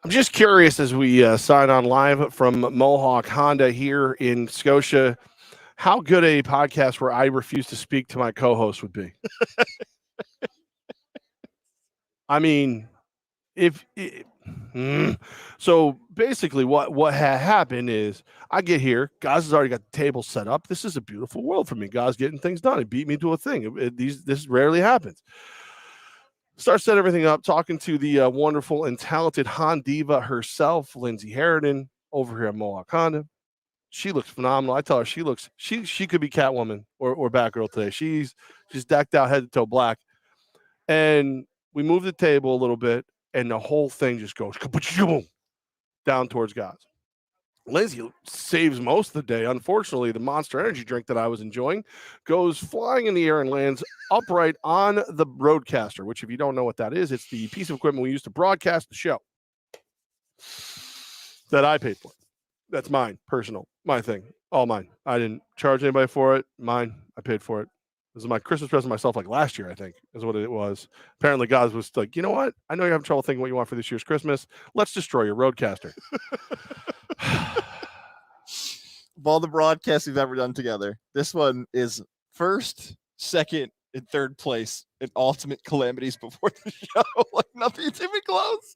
I'm just curious as we sign on live from Mohawk Honda here in Scotia, how good a podcast where I refuse to speak to my co-host would be. I mean, if it, so basically what had happened is I get here, Goz has already got the table set up. This is a beautiful world for me. Goz getting things done. He beat me to a thing. This rarely happens. Start set everything up, talking to the wonderful and talented Hondiva herself, Lindsay Harridan, over here at Mohawk Honda. She looks phenomenal. I tell her she could be Catwoman or Batgirl today. She's decked out head to toe black. And we move the table a little bit, and the whole thing just goes down towards Goz. Lindsay saves most of the day. Unfortunately, the Monster Energy drink that I was enjoying goes flying in the air and lands upright on the Roadcaster, which, if you don't know what that is, it's the piece of equipment we use to broadcast the show that I paid for. That's mine, personal, my thing, all mine. I didn't charge anybody for it. Mine, I paid for it. This is my Christmas present to myself, like last year, I think, is what it was. Apparently, Goz was like, you know what? I know you're having trouble thinking what you want for this year's Christmas. Let's destroy your Roadcaster. Of all the broadcasts we've ever done together, this one is first, second, and third place in ultimate calamities before the show. Like nothing's even close.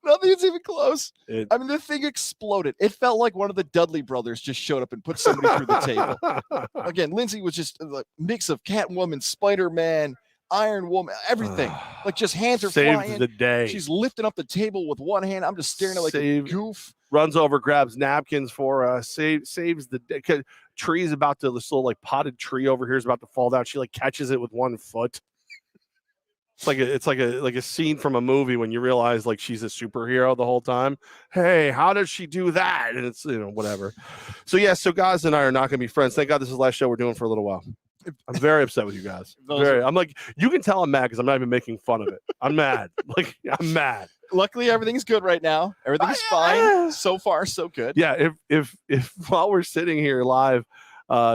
Nothing's even close. I mean, the thing exploded. It felt like one of the Dudley brothers just showed up and put somebody through the table. Again, Lindsay was just a mix of Catwoman, Spider-Man, Iron Woman, everything. Like just hands are flying. Saves the day. She's lifting up the table with one hand. I'm just staring at like a goof. Runs over, grabs napkins for us, saves the day. Tree's about to, this little like potted tree over here is about to fall down. She like catches it with one foot. It's like a scene from a movie when you realize like she's a superhero the whole time. Hey, how does she do that? And it's, whatever. So yeah, so Goz and I are not going to be friends. Thank God this is the last show we're doing for a little while. I'm very upset with you guys. I'm like, you can tell I'm mad because I'm not even making fun of it. I'm mad. Like, I'm mad. Luckily, everything's good right now. Everything's fine. So far, so good. Yeah. If while we're sitting here live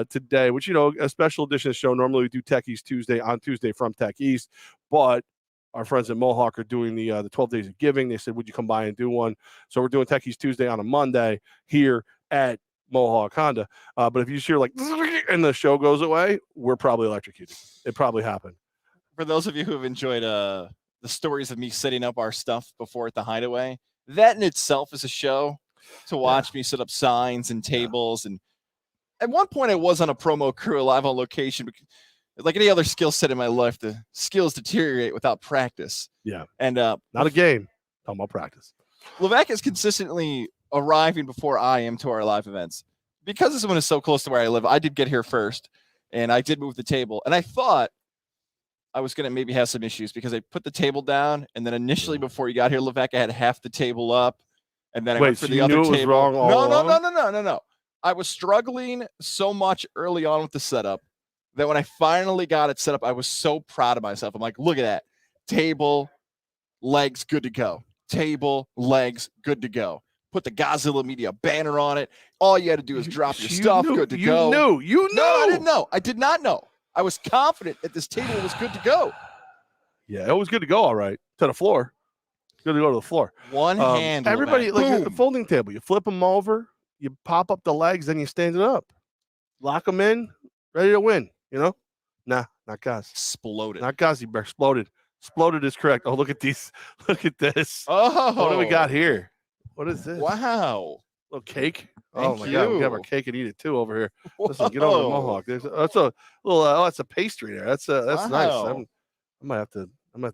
today, which, a special edition of the show, normally we do Tech East Tuesday on Tuesday from Tech East, but our friends at Mohawk are doing the 12 Days of Giving. They said, would you come by and do one? So we're doing Tech East Tuesday on a Monday here at Mohawk Honda. But if you just hear like, and the show goes away, we're probably electrocuted. It probably happened. For those of you who have enjoyed the stories of me setting up our stuff before at the Hideaway, that in itself is a show to watch me set up signs and tables. And at one point I was on a promo crew live on location, because like any other skill set in my life, the skills deteriorate without practice. Yeah. And not a game. Talking about practice. Levack is consistently arriving before I am to our live events. Because this one is so close to where I live, I did get here first, and I did move the table. And I thought I was going to maybe have some issues because I put the table down, and then initially before you got here, Levack, I had half the table up, and then I went for the other table. Was wrong No. I was struggling so much early on with the setup that when I finally got it set up, I was so proud of myself. I'm like, look at that. Table, legs, good to go. Table, legs, good to go. Put the Godzilla Media banner on it. All you had to do is drop your stuff, good to go. You knew. No, I didn't know. I did not know. I was confident that this table was good to go. Yeah, it was good to go, all right. To the floor. Good to go to the floor. One hand. Everybody, like the folding table, you flip them over, you pop up the legs, then you stand it up. Lock them in, ready to win, Nah, not Goz. Exploded. Not Goz, exploded. Exploded is correct. Oh, look at these. Look at this. Oh. What do we got here? What is this? Wow. Little cake. Thank my you. God, we have our cake and eat it too over here. Whoa. Listen, get over to Mohawk. That's a little. That's a pastry there. That's wow. nice. I might have to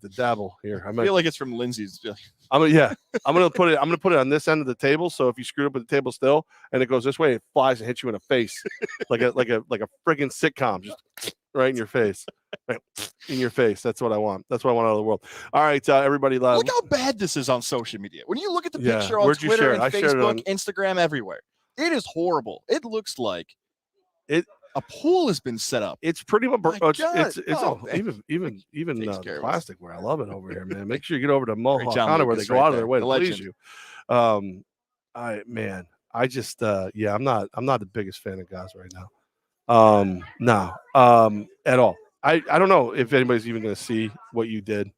dabble here. I feel like it's from Lindsay's. I'm gonna put it on this end of the table. So if you screw up with the table still and it goes this way, it flies and hits you in the face like a friggin' sitcom, just right in your face. Right in your face. That's what I want. That's what I want out of the world. All right, everybody. Look how bad this is on social media. When you look at the picture on Twitter and Facebook, Instagram, everywhere, it is horrible. It looks like a pool has been set up. It's pretty much even plasticware. I love it over here, man. Make sure you get over to Mohawk Honda where they go out of their way to please you. I'm not the biggest fan of Goz right now. At all. I don't know if anybody's even going to see what you did.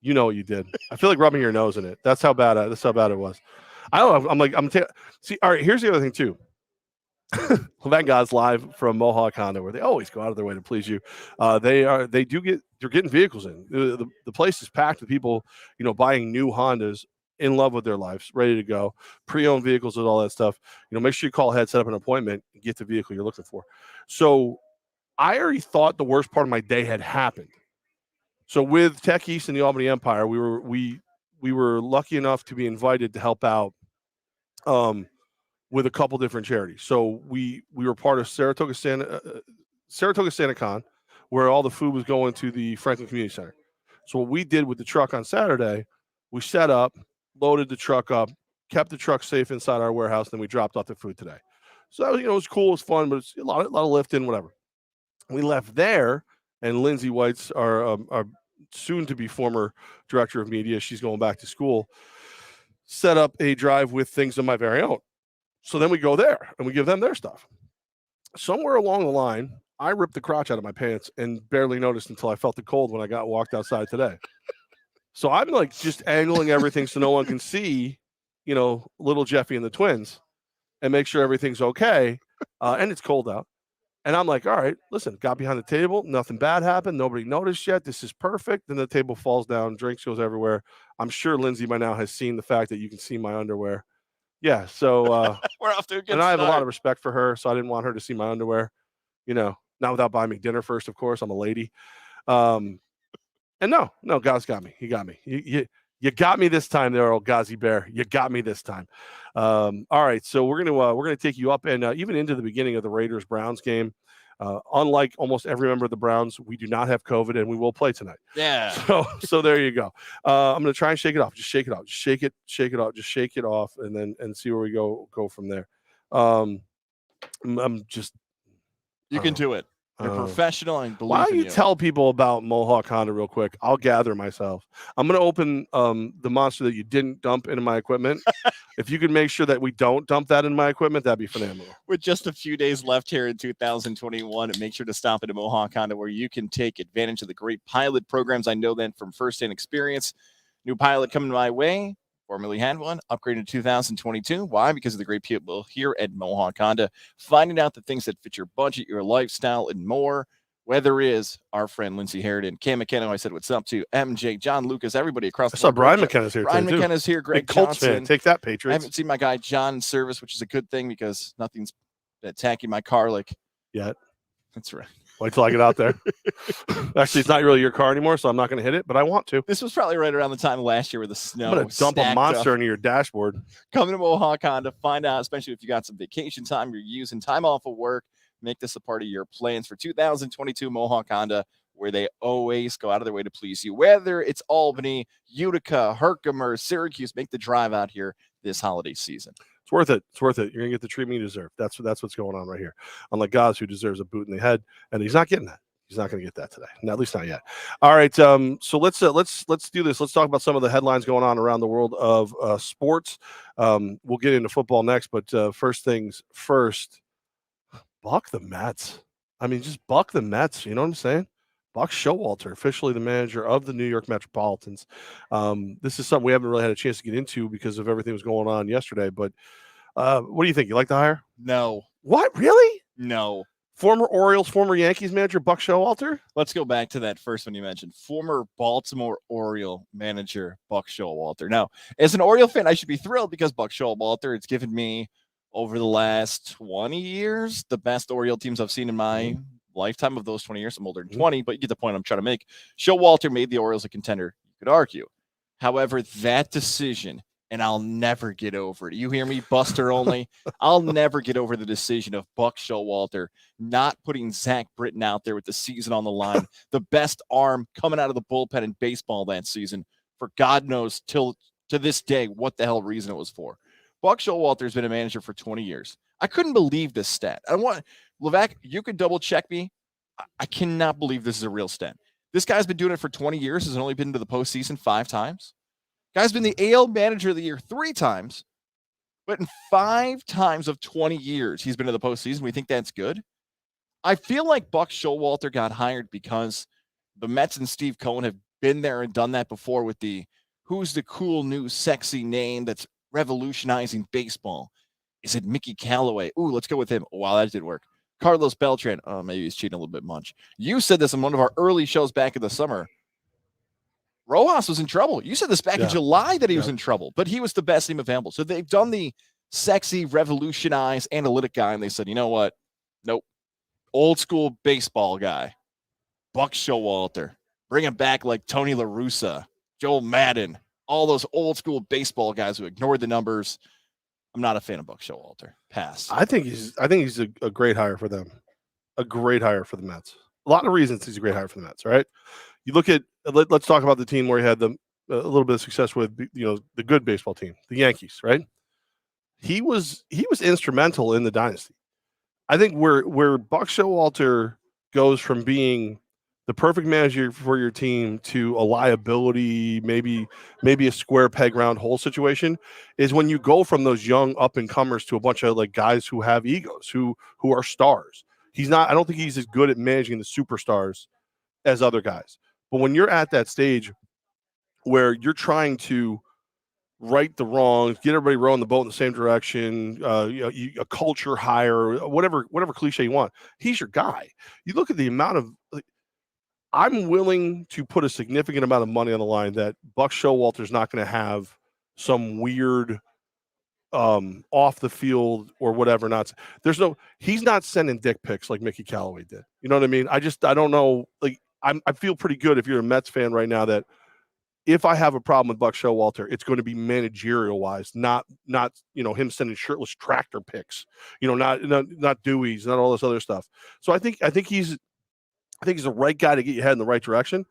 You know what you did. I feel like rubbing your nose in it. That's how bad. That's how bad it was. I don't know. See. All right. Here's the other thing too. Levack and Goz live from Mohawk Honda, where they always go out of their way to please you. They're getting vehicles in. The place is packed with people, buying new Hondas, in love with their lives, ready to go, pre-owned vehicles and all that stuff. Make sure you call ahead, set up an appointment, and get the vehicle you're looking for. So I already thought the worst part of my day had happened. So with Tech East and the Albany Empire, we were lucky enough to be invited to help out with a couple different charities. So we were part of Saratoga SantaCon, where all the food was going to the Franklin Community Center. So what we did with the truck on Saturday, we set up, loaded the truck up, kept the truck safe inside our warehouse, then we dropped off the food today. So that was, it was cool, it was fun, but it's a lot of lifting, whatever. We left there, and Lindsay White's our soon-to-be former director of media, she's going back to school, set up a drive with things of my very own. So then we go there, and we give them their stuff. Somewhere along the line, I ripped the crotch out of my pants and barely noticed until I felt the cold when I walked outside today. So I'm like just angling everything so no one can see, little Jeffy and the twins, and make sure everything's okay. And it's cold out. And I'm like, all right, listen, got behind the table. Nothing bad happened. Nobody noticed yet. This is perfect. Then the table falls down. Drinks goes everywhere. I'm sure Lindsay by now has seen the fact that you can see my underwear. Yeah. So we're off to a good and I have start. a lot of respect for her. So I didn't want her to see my underwear, not without buying me dinner first, of course. I'm a lady. And no, Goz got me. He got me. You got me this time, there, old Gozzy Bear. You got me this time. All right, so we're gonna take you up and even into the beginning of the Raiders-Browns game. Unlike almost every member of the Browns, we do not have COVID, and we will play tonight. Yeah. So there you go. I'm gonna try and shake it off. Just shake it off. Just shake it off. Just shake it off, and see where we go from there. I'm just. You can do it. You're professional and believe Why don't in you tell people about Mohawk Honda real quick? I'll gather myself. I'm going to open the monster that you didn't dump into my equipment. If you could make sure that we don't dump that in my equipment, that'd be phenomenal. With just a few days left here in 2021, and make sure to stop at a Mohawk Honda where you can take advantage of the great pilot programs. I know that from firsthand experience. New pilot coming my way. Formerly had one, upgraded in 2022. Why? Because of the great people here at Mohawk Honda, finding out the things that fit your budget, your lifestyle, and more. Whether it is our friend Lindsay Harridan, Cam McKenna, I said what's up to, MJ, John Lucas, everybody across the board. I saw Brian McKenna's here. Brian McKenna's here. Greg Colts Johnson. fan. Take that, Patriots. I haven't seen my guy John in service, which is a good thing because nothing's attacking my car like yet. That's right. Wait till I get out there. Actually, it's not really your car anymore, so I'm not going to hit it, but I want to. This was probably right around the time last year where the snow. I'm going to dump a monster into your dashboard. Come to Mohawk Honda, find out, especially if you got some vacation time, you're using time off of work, make this a part of your plans for 2022 Mohawk Honda, where they always go out of their way to please you. Whether it's Albany, Utica, Herkimer, Syracuse, make the drive out here this holiday season. It's worth it. It's worth it. You're gonna get the treatment you deserve. That's what's going on right here. Unlike Goz, who deserves a boot in the head, and he's not getting that. He's not going to get that today. At least not yet. All right. So let's do this. Let's talk about some of the headlines going on around the world of sports. We'll get into football next, but first things first. Buck the Mets. I mean, just buck the Mets. You know what I'm saying? Buck Showalter, officially the manager of the New York Metropolitans. This is something we haven't really had a chance to get into because of everything that was going on yesterday. But what do you think? You like the hire? No. What? Really? No. Former Orioles, former Yankees manager Buck Showalter? Let's go back to that first one you mentioned. Former Baltimore Oriole manager Buck Showalter. Now, as an Oriole fan, I should be thrilled because Buck Showalter, it's given me over the last 20 years the best Oriole teams I've seen in my lifetime of those 20 years. I'm older than 20, but you get the point I'm trying to make. Showalter made the Orioles a contender, you could argue. However, that decision, and I'll never get over it. You hear me, Buster only? I'll never get over the decision of Buck Showalter not putting Zach Britton out there with the season on the line, the best arm coming out of the bullpen in baseball that season, for God knows till to this day what the hell reason it was for. Buck Showalter has been a manager for 20 years. I couldn't believe this stat. I want Levack, you could double check me. I cannot believe this is a real stat. This guy's been doing it for 20 years, has only been to the postseason 5 times. Guy's been the AL Manager of the Year 3 times, but in 5 times of 20 years, he's been to the postseason. We think that's good. I feel like Buck Showalter got hired because the Mets and Steve Cohen have been there and done that before with the who's the cool new sexy name that's revolutionizing baseball? Is it Mickey Callaway? Ooh, let's go with him. Wow, that did work. Carlos Beltran. Oh, maybe he's cheating a little bit much. You said this in one of our early shows back in the summer. Rojas was in trouble. You said this back in July that he was in trouble, but he was the best team available. So they've done the sexy, revolutionized, analytic guy, and they said, you know what? Nope. Old school baseball guy. Buck Showalter. Bring him back like Tony La Russa, Joel Madden, all those old school baseball guys who ignored the numbers. I'm not a fan of Buck Showalter. Pass. I think he's a great hire for them. A great hire for the Mets. A lot of reasons he's a great hire for the Mets, right? You look at let's talk about the team where he had a little bit of success with, the good baseball team, the Yankees, right? He was instrumental in the dynasty. I think where Buck Showalter goes from being the perfect manager for your team to a liability, maybe a square peg round hole situation, is when you go from those young up and comers to a bunch of like guys who have egos, who are stars. I don't think he's as good at managing the superstars as other guys. But when you're at that stage where you're trying to right the wrongs, get everybody rowing the boat in the same direction, a culture hire, whatever cliche you want, he's your guy. You look at the amount of I'm willing to put a significant amount of money on the line that Buck Showalter's not going to have some weird off the field or whatever. He's not sending dick pics like Mickey Callaway did. You know what I mean? I don't know. Like I feel pretty good if you're a Mets fan right now that if I have a problem with Buck Showalter, it's going to be managerial wise, not him sending shirtless tractor pics, not Dewey's, not all this other stuff. So I think he's the right guy to get your head in the right direction.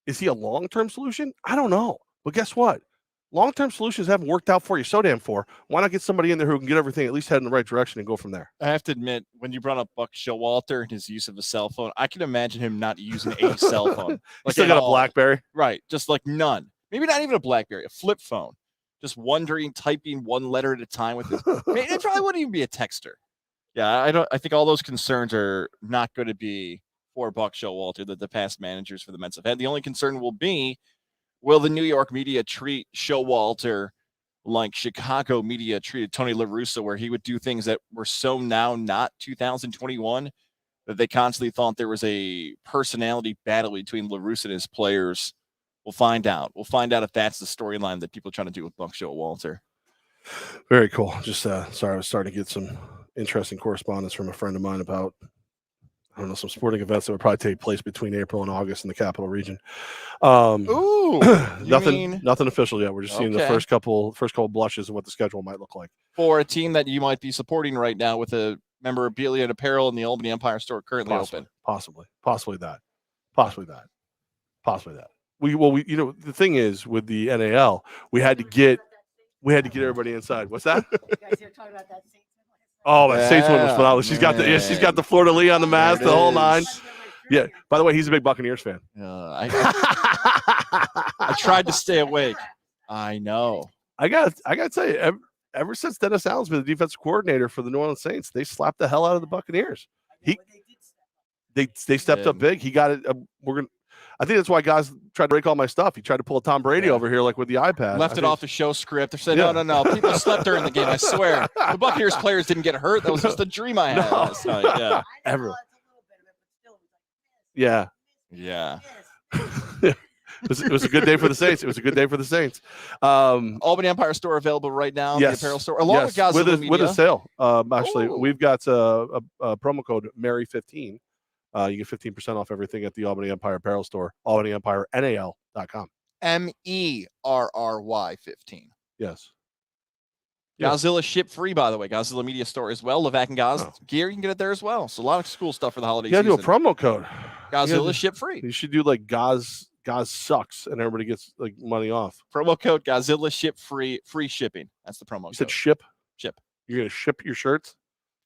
Is he a long-term solution? I don't know. But guess what? Long-term solutions haven't worked out for you so damn far. Why not get somebody in there who can get everything at least head in the right direction and go from there? I have to admit, when you brought up Buck Showalter and his use of a cell phone, I can imagine him not using a cell phone. Like still got a BlackBerry? Right. Just like none. Maybe not even a BlackBerry, a flip phone. Just wondering, typing one letter at a time with his. It probably wouldn't even be a texter. Yeah, I think all those concerns are not going to be for Buck Showalter that the past managers for the Mets have had. The only concern will be, will the New York media treat Showalter like Chicago media treated Tony La Russa, where he would do things that were so now not 2021 that they constantly thought there was a personality battle between La Russa and his players? We'll find out. We'll find out if that's the storyline that people are trying to do with Buck Showalter. Very cool. Just sorry, I was starting to get some interesting correspondence from a friend of mine about, I don't know, some sporting events that would probably take place between April and August in the capital region. Nothing official yet. We're just seeing the first couple blushes of what the schedule might look like for a team that you might be supporting right now with a memorabilia and apparel in the Albany Empire store currently open. Possibly that. The thing is with the NAL, we had to get everybody inside. What's that? You guys here talking about that Saints one? Oh, that Saints one was phenomenal. She's got the Fleur de Lis on the mask, the whole nine. Yeah. By the way, he's a big Buccaneers fan. I tried to stay awake. I know. I got to tell you, ever since Dennis Allen's been the defensive coordinator for the New Orleans Saints, they slapped the hell out of the Buccaneers. They stepped up big. He got it. I think that's why guys tried to break all my stuff. He tried to pull a Tom Brady over here, like with the iPad. Left it off the show script. They said, no. People slept during the game. I swear. The Buccaneers players didn't get hurt. That was just a dream I had last night. Yeah. Ever. Yeah. Yeah. It was a good day for the Saints. Albany Empire store available right now. Yes. The apparel store, along with Godzilla Media. With a sale. Actually, we've got a promo code Mary15. You get 15% off everything at the Albany Empire apparel store, albanyempire.nal.com. MERRY 15. Yes. Godzilla ship free, by the way. Godzilla Media Store as well. Levack and Goz gear, you can get it there as well. So a lot of cool stuff for the holiday season. You got to do a promo code. Godzilla ship free. You should do like Goz sucks, and everybody gets like money off. Promo code Godzilla ship free shipping. That's the promo code. You said ship? Ship. You're going to ship your shirts?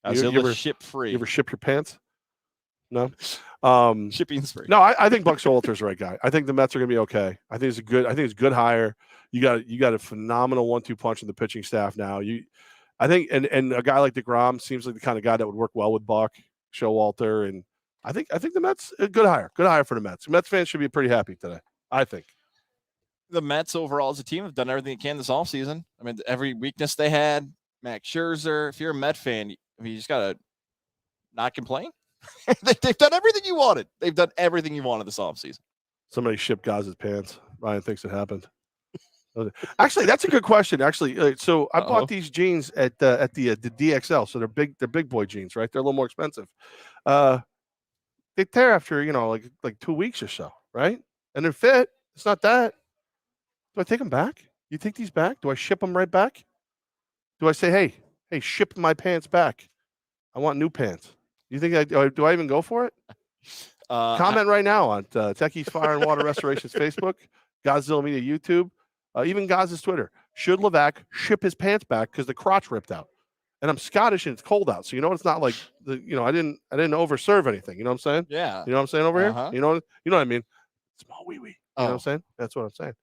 Godzilla ship free. You ever ship your pants? No. Shipping's free. No, I think Buck Showalter's the right guy. I think the Mets are going to be okay. I think it's a good hire. You got a phenomenal 1-2 punch in the pitching staff now. I think and a guy like DeGrom seems like the kind of guy that would work well with Buck Showalter, and I think the Mets a good hire for the Mets. Mets fans should be pretty happy today. I think. The Mets overall as a team have done everything they can this offseason. I mean, every weakness they had, Max Scherzer. If you're a Met fan, I mean, you just gotta not complain. They've done everything you wanted. They've done everything you wanted this offseason. Somebody shipped Goz's pants. Ryan thinks it happened. Actually, that's a good question. Actually, so I bought these jeans at the DXL. So they're big boy jeans, right? They're a little more expensive. They tear after like 2 weeks or so, right? And they're fit. It's not that. Do I take them back? You take these back? Do I ship them right back? Do I say, hey, ship my pants back? I want new pants. You think do I even go for it? Comment right now on Techie's Fire and Water Restoration's Facebook, Godzilla Media YouTube, even Goz's Twitter. Should Levack ship his pants back because the crotch ripped out? And I'm Scottish and it's cold out, so it's not like I didn't overserve anything. You know what I'm saying? Yeah. You know what I'm saying over here? You know what I mean? Small wee wee. You know what I'm saying? That's what I'm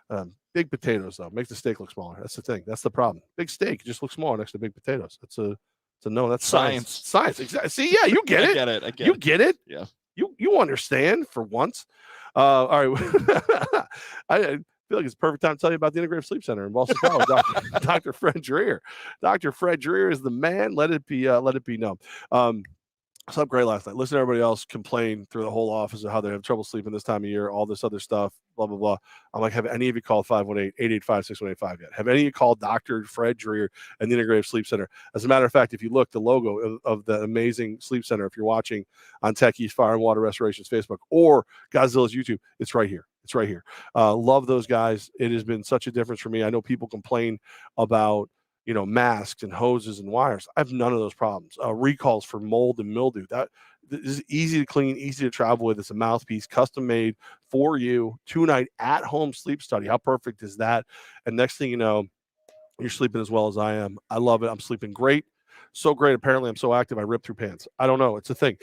saying. Big potatoes though makes the steak look smaller. That's the thing. That's the problem. Big steak just looks smaller next to big potatoes. That's that's science. Science. Exactly. See, yeah, you get it. I get you it. Get it. Yeah. You understand for once. All right. I feel like it's a perfect time to tell you about the Integrative Sleep Center in Boston College. Dr. Fred Dreer. Dr. Fred Dreer is the man. Let it be known. I slept great last night. Listen to everybody else complain through the whole office of how they have trouble sleeping this time of year, all this other stuff, blah, blah, blah. I'm like, have any of you called 518-885-6185 yet? Have any of you called Dr. Fred Dreer and the Integrative Sleep Center? As a matter of fact, if you look, the logo of the amazing sleep center, if you're watching on Techie's Fire and Water Restoration's Facebook or Godzilla's YouTube, it's right here. It's right here. Love those guys. It has been such a difference for me. I know people complain about masks and hoses and wires. I have none of those problems. Recalls for mold and mildew. This is easy to clean, easy to travel with. It's a mouthpiece, custom made for you, 2-night at-home sleep study. How perfect is that? And next thing you know, you're sleeping as well as I am. I love it. I'm sleeping great. So great. Apparently, I'm so active, I rip through pants. I don't know. It's a thing.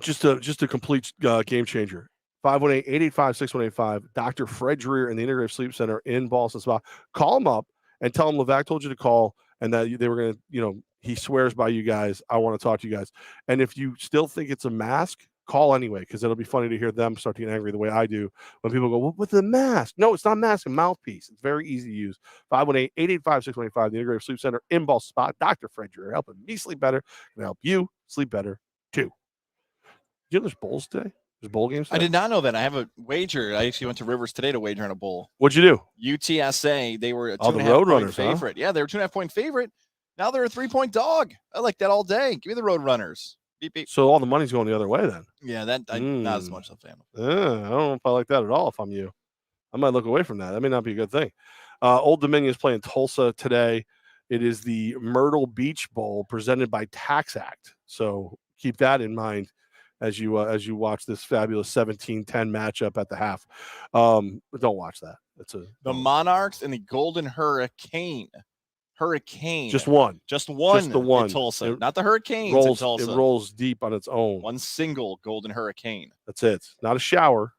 Just a complete game changer. 518-885-6185. Dr. Fred Dreer in the Integrative Sleep Center in Boston Spa. Call him up and tell him Levack told you to call and that they were going to, he swears by you guys. I want to talk to you guys. And if you still think it's a mask, call anyway, because it'll be funny to hear them start to get angry the way I do when people go, well, with the mask. No, it's not a mask, a mouthpiece. It's very easy to use. 518-885-6185, the Integrative Sleep Center in Boston Spa. Dr. Fred Dreer, helping me sleep better and help you sleep better too. You know there's bowls today? There's bowl games today? I did not know that. I have a wager. I actually went to Rivers today to wager on a bowl. What'd you do? UTSA. They were a the 2.5 point Roadrunners, favorite. Huh? Yeah, they were 2.5 point favorite. Now they're a 3-point dog. I like that all day. Give me the Roadrunners. Beep, beep. So all the money's going the other way then? Yeah, not as much of a fan. I don't know if I like that at all if I'm you. I might look away from that. That may not be a good thing. Old Dominion is playing Tulsa today. It is the Myrtle Beach Bowl presented by Tax Act. So keep that in mind as you watch this fabulous 17-10 matchup at the half. But don't watch that. The Monarchs and the Golden Hurricane. Just one. Just the one. In Tulsa. Not the Hurricanes rolls, in Tulsa. It rolls deep on its own. One single Golden Hurricane. That's it. Not a shower.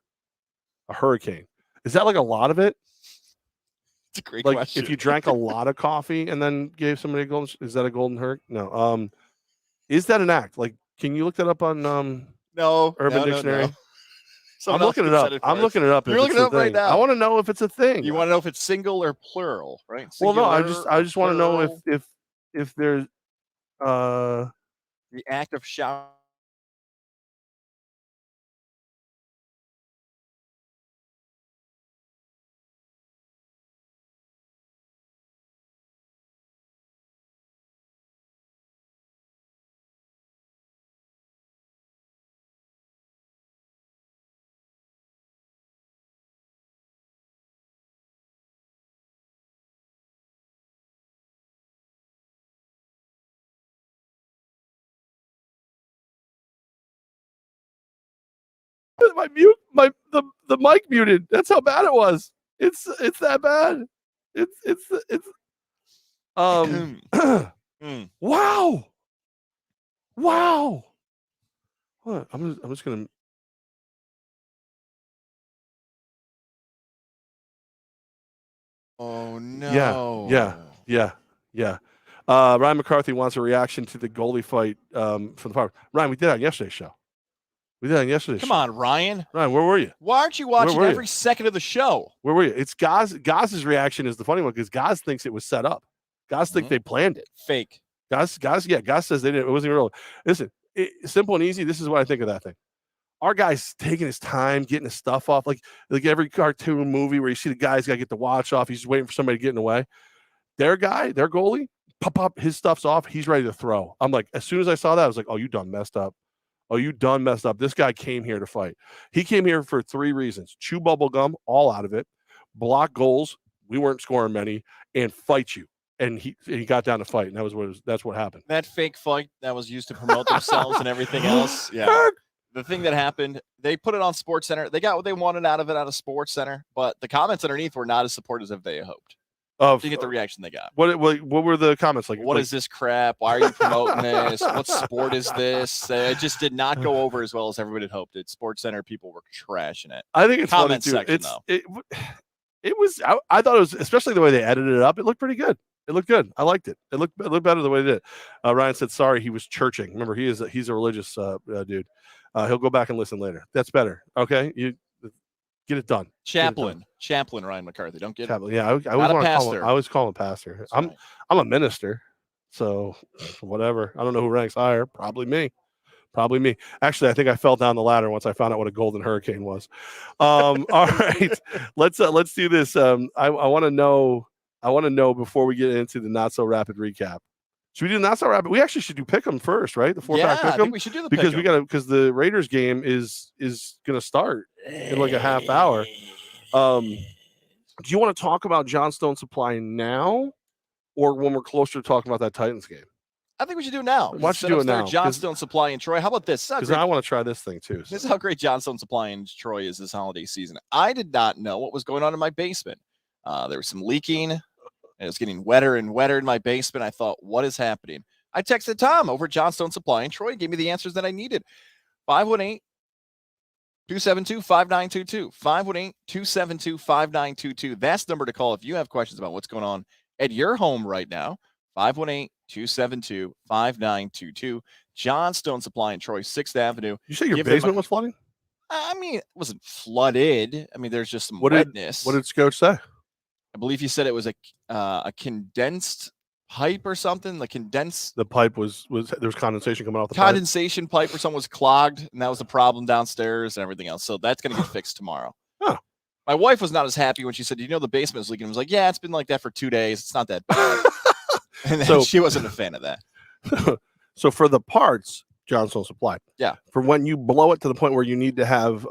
A hurricane. Is that like a lot of it? It's a great like question. If you drank a lot of coffee and then gave somebody a golden, is that a golden hurricane? No. Is that an act? Like, can you look that up on Urban Dictionary? No. I'm looking it up. I'm looking it up. You're looking it up right now. I want to know if it's a thing. You want to know if it's single or plural, right? Singular, well, no, I just want to know if there's the act of shower. the mic muted. That's how bad it was. It's that bad. It's wow. What? I'm just gonna. Oh no. Yeah. Ryan McCarthy wants a reaction to the goalie fight from the Pirates. Ryan, we did that on yesterday's show. We did it on yesterday's Come show. on, Ryan. Ryan, where were you? Why aren't you watching were you? every second of the show? Where were you? It's Goz. Goz's reaction is the funny one because Goz thinks it was set up. Goz think they planned it. Fake. Goz says they didn't. It wasn't even real. Listen, simple and easy. This is what I think of that thing. Our guy's taking his time, getting his stuff off. Like every cartoon movie where you see the guy's got to get the watch off. He's just waiting for somebody to get in the way. Their goalie, pop, his stuff's off. He's ready to throw. I'm like, as soon as I saw that, I was like, oh, you done messed up. Oh, you done messed up. This guy came here to fight. He came here for 3 reasons. Chew bubble gum, all out of it. Block goals. We weren't scoring many. And fight you. And he got down to fight. And that's what happened. That fake fight that was used to promote themselves and everything else. Yeah. The thing that happened, they put it on SportsCenter. They got what they wanted out of SportsCenter, but the comments underneath were not as supportive as they hoped. To get the reaction they got. What were the comments like? What is this crap? Why are you promoting this? What sport is this? It just did not go over as well as everybody had hoped. SportsCenter people were trashing it. I think it's comment funny too. section, It was. I thought it was, especially the way they edited it up. It looked pretty good. It looked good. I liked it. It looked better the way they did. Ryan said sorry. He was churching. Remember, he's a religious dude. He'll go back and listen later. That's better. Okay, you get it done. Chaplain Ryan McCarthy. Don't get Chaplain. Yeah, I always call him pastor. That's I'm right. I'm a minister, so whatever. I don't know who ranks higher. Probably me. Actually, I think I fell down the ladder once I found out what a golden hurricane was. All right, let's do this. I want to know before we get into the not so rapid recap. Should we do not so rapid? We actually should do pick'em first, right? The 4-pack I pick'em, think we should do the because pick'em. because the Raiders game is gonna start in like a half hour. Do you want to talk about Johnstone Supply now, or when we're closer to talking about that Titans game? I think we should do it now. Why don't you do it now? Johnstone Supply in Troy. How about this? Because I want to try this thing too. This is how great Johnstone Supply in Troy is this holiday season. I did not know what was going on in my basement. There was some leaking. It was getting wetter and wetter in my basement. I thought, what is happening? I texted Tom over at Johnstone Supply in Troy. He gave me the answers that I needed. 518-272-5922. 518-272-5922. That's the number to call if you have questions about what's going on at your home right now. 518-272-5922. Johnstone Supply in Troy, 6th Avenue. You say your basement was flooding? I mean, it wasn't flooded. I mean, there's just some wetness. What did Scotch say? I believe he said it was a condensed pipe or something. The pipe was there was condensation coming off the condensation pipe or something was clogged, and that was the problem downstairs and everything else. So that's going to get fixed tomorrow. Huh. My wife was not as happy when she said, "You know, the basement is leaking." I was like, "Yeah, it's been like that for 2 days. It's not that bad." And then she wasn't a fan of that. So for the parts, Johnstone Supply. Yeah. For when you blow it to the point where you need to have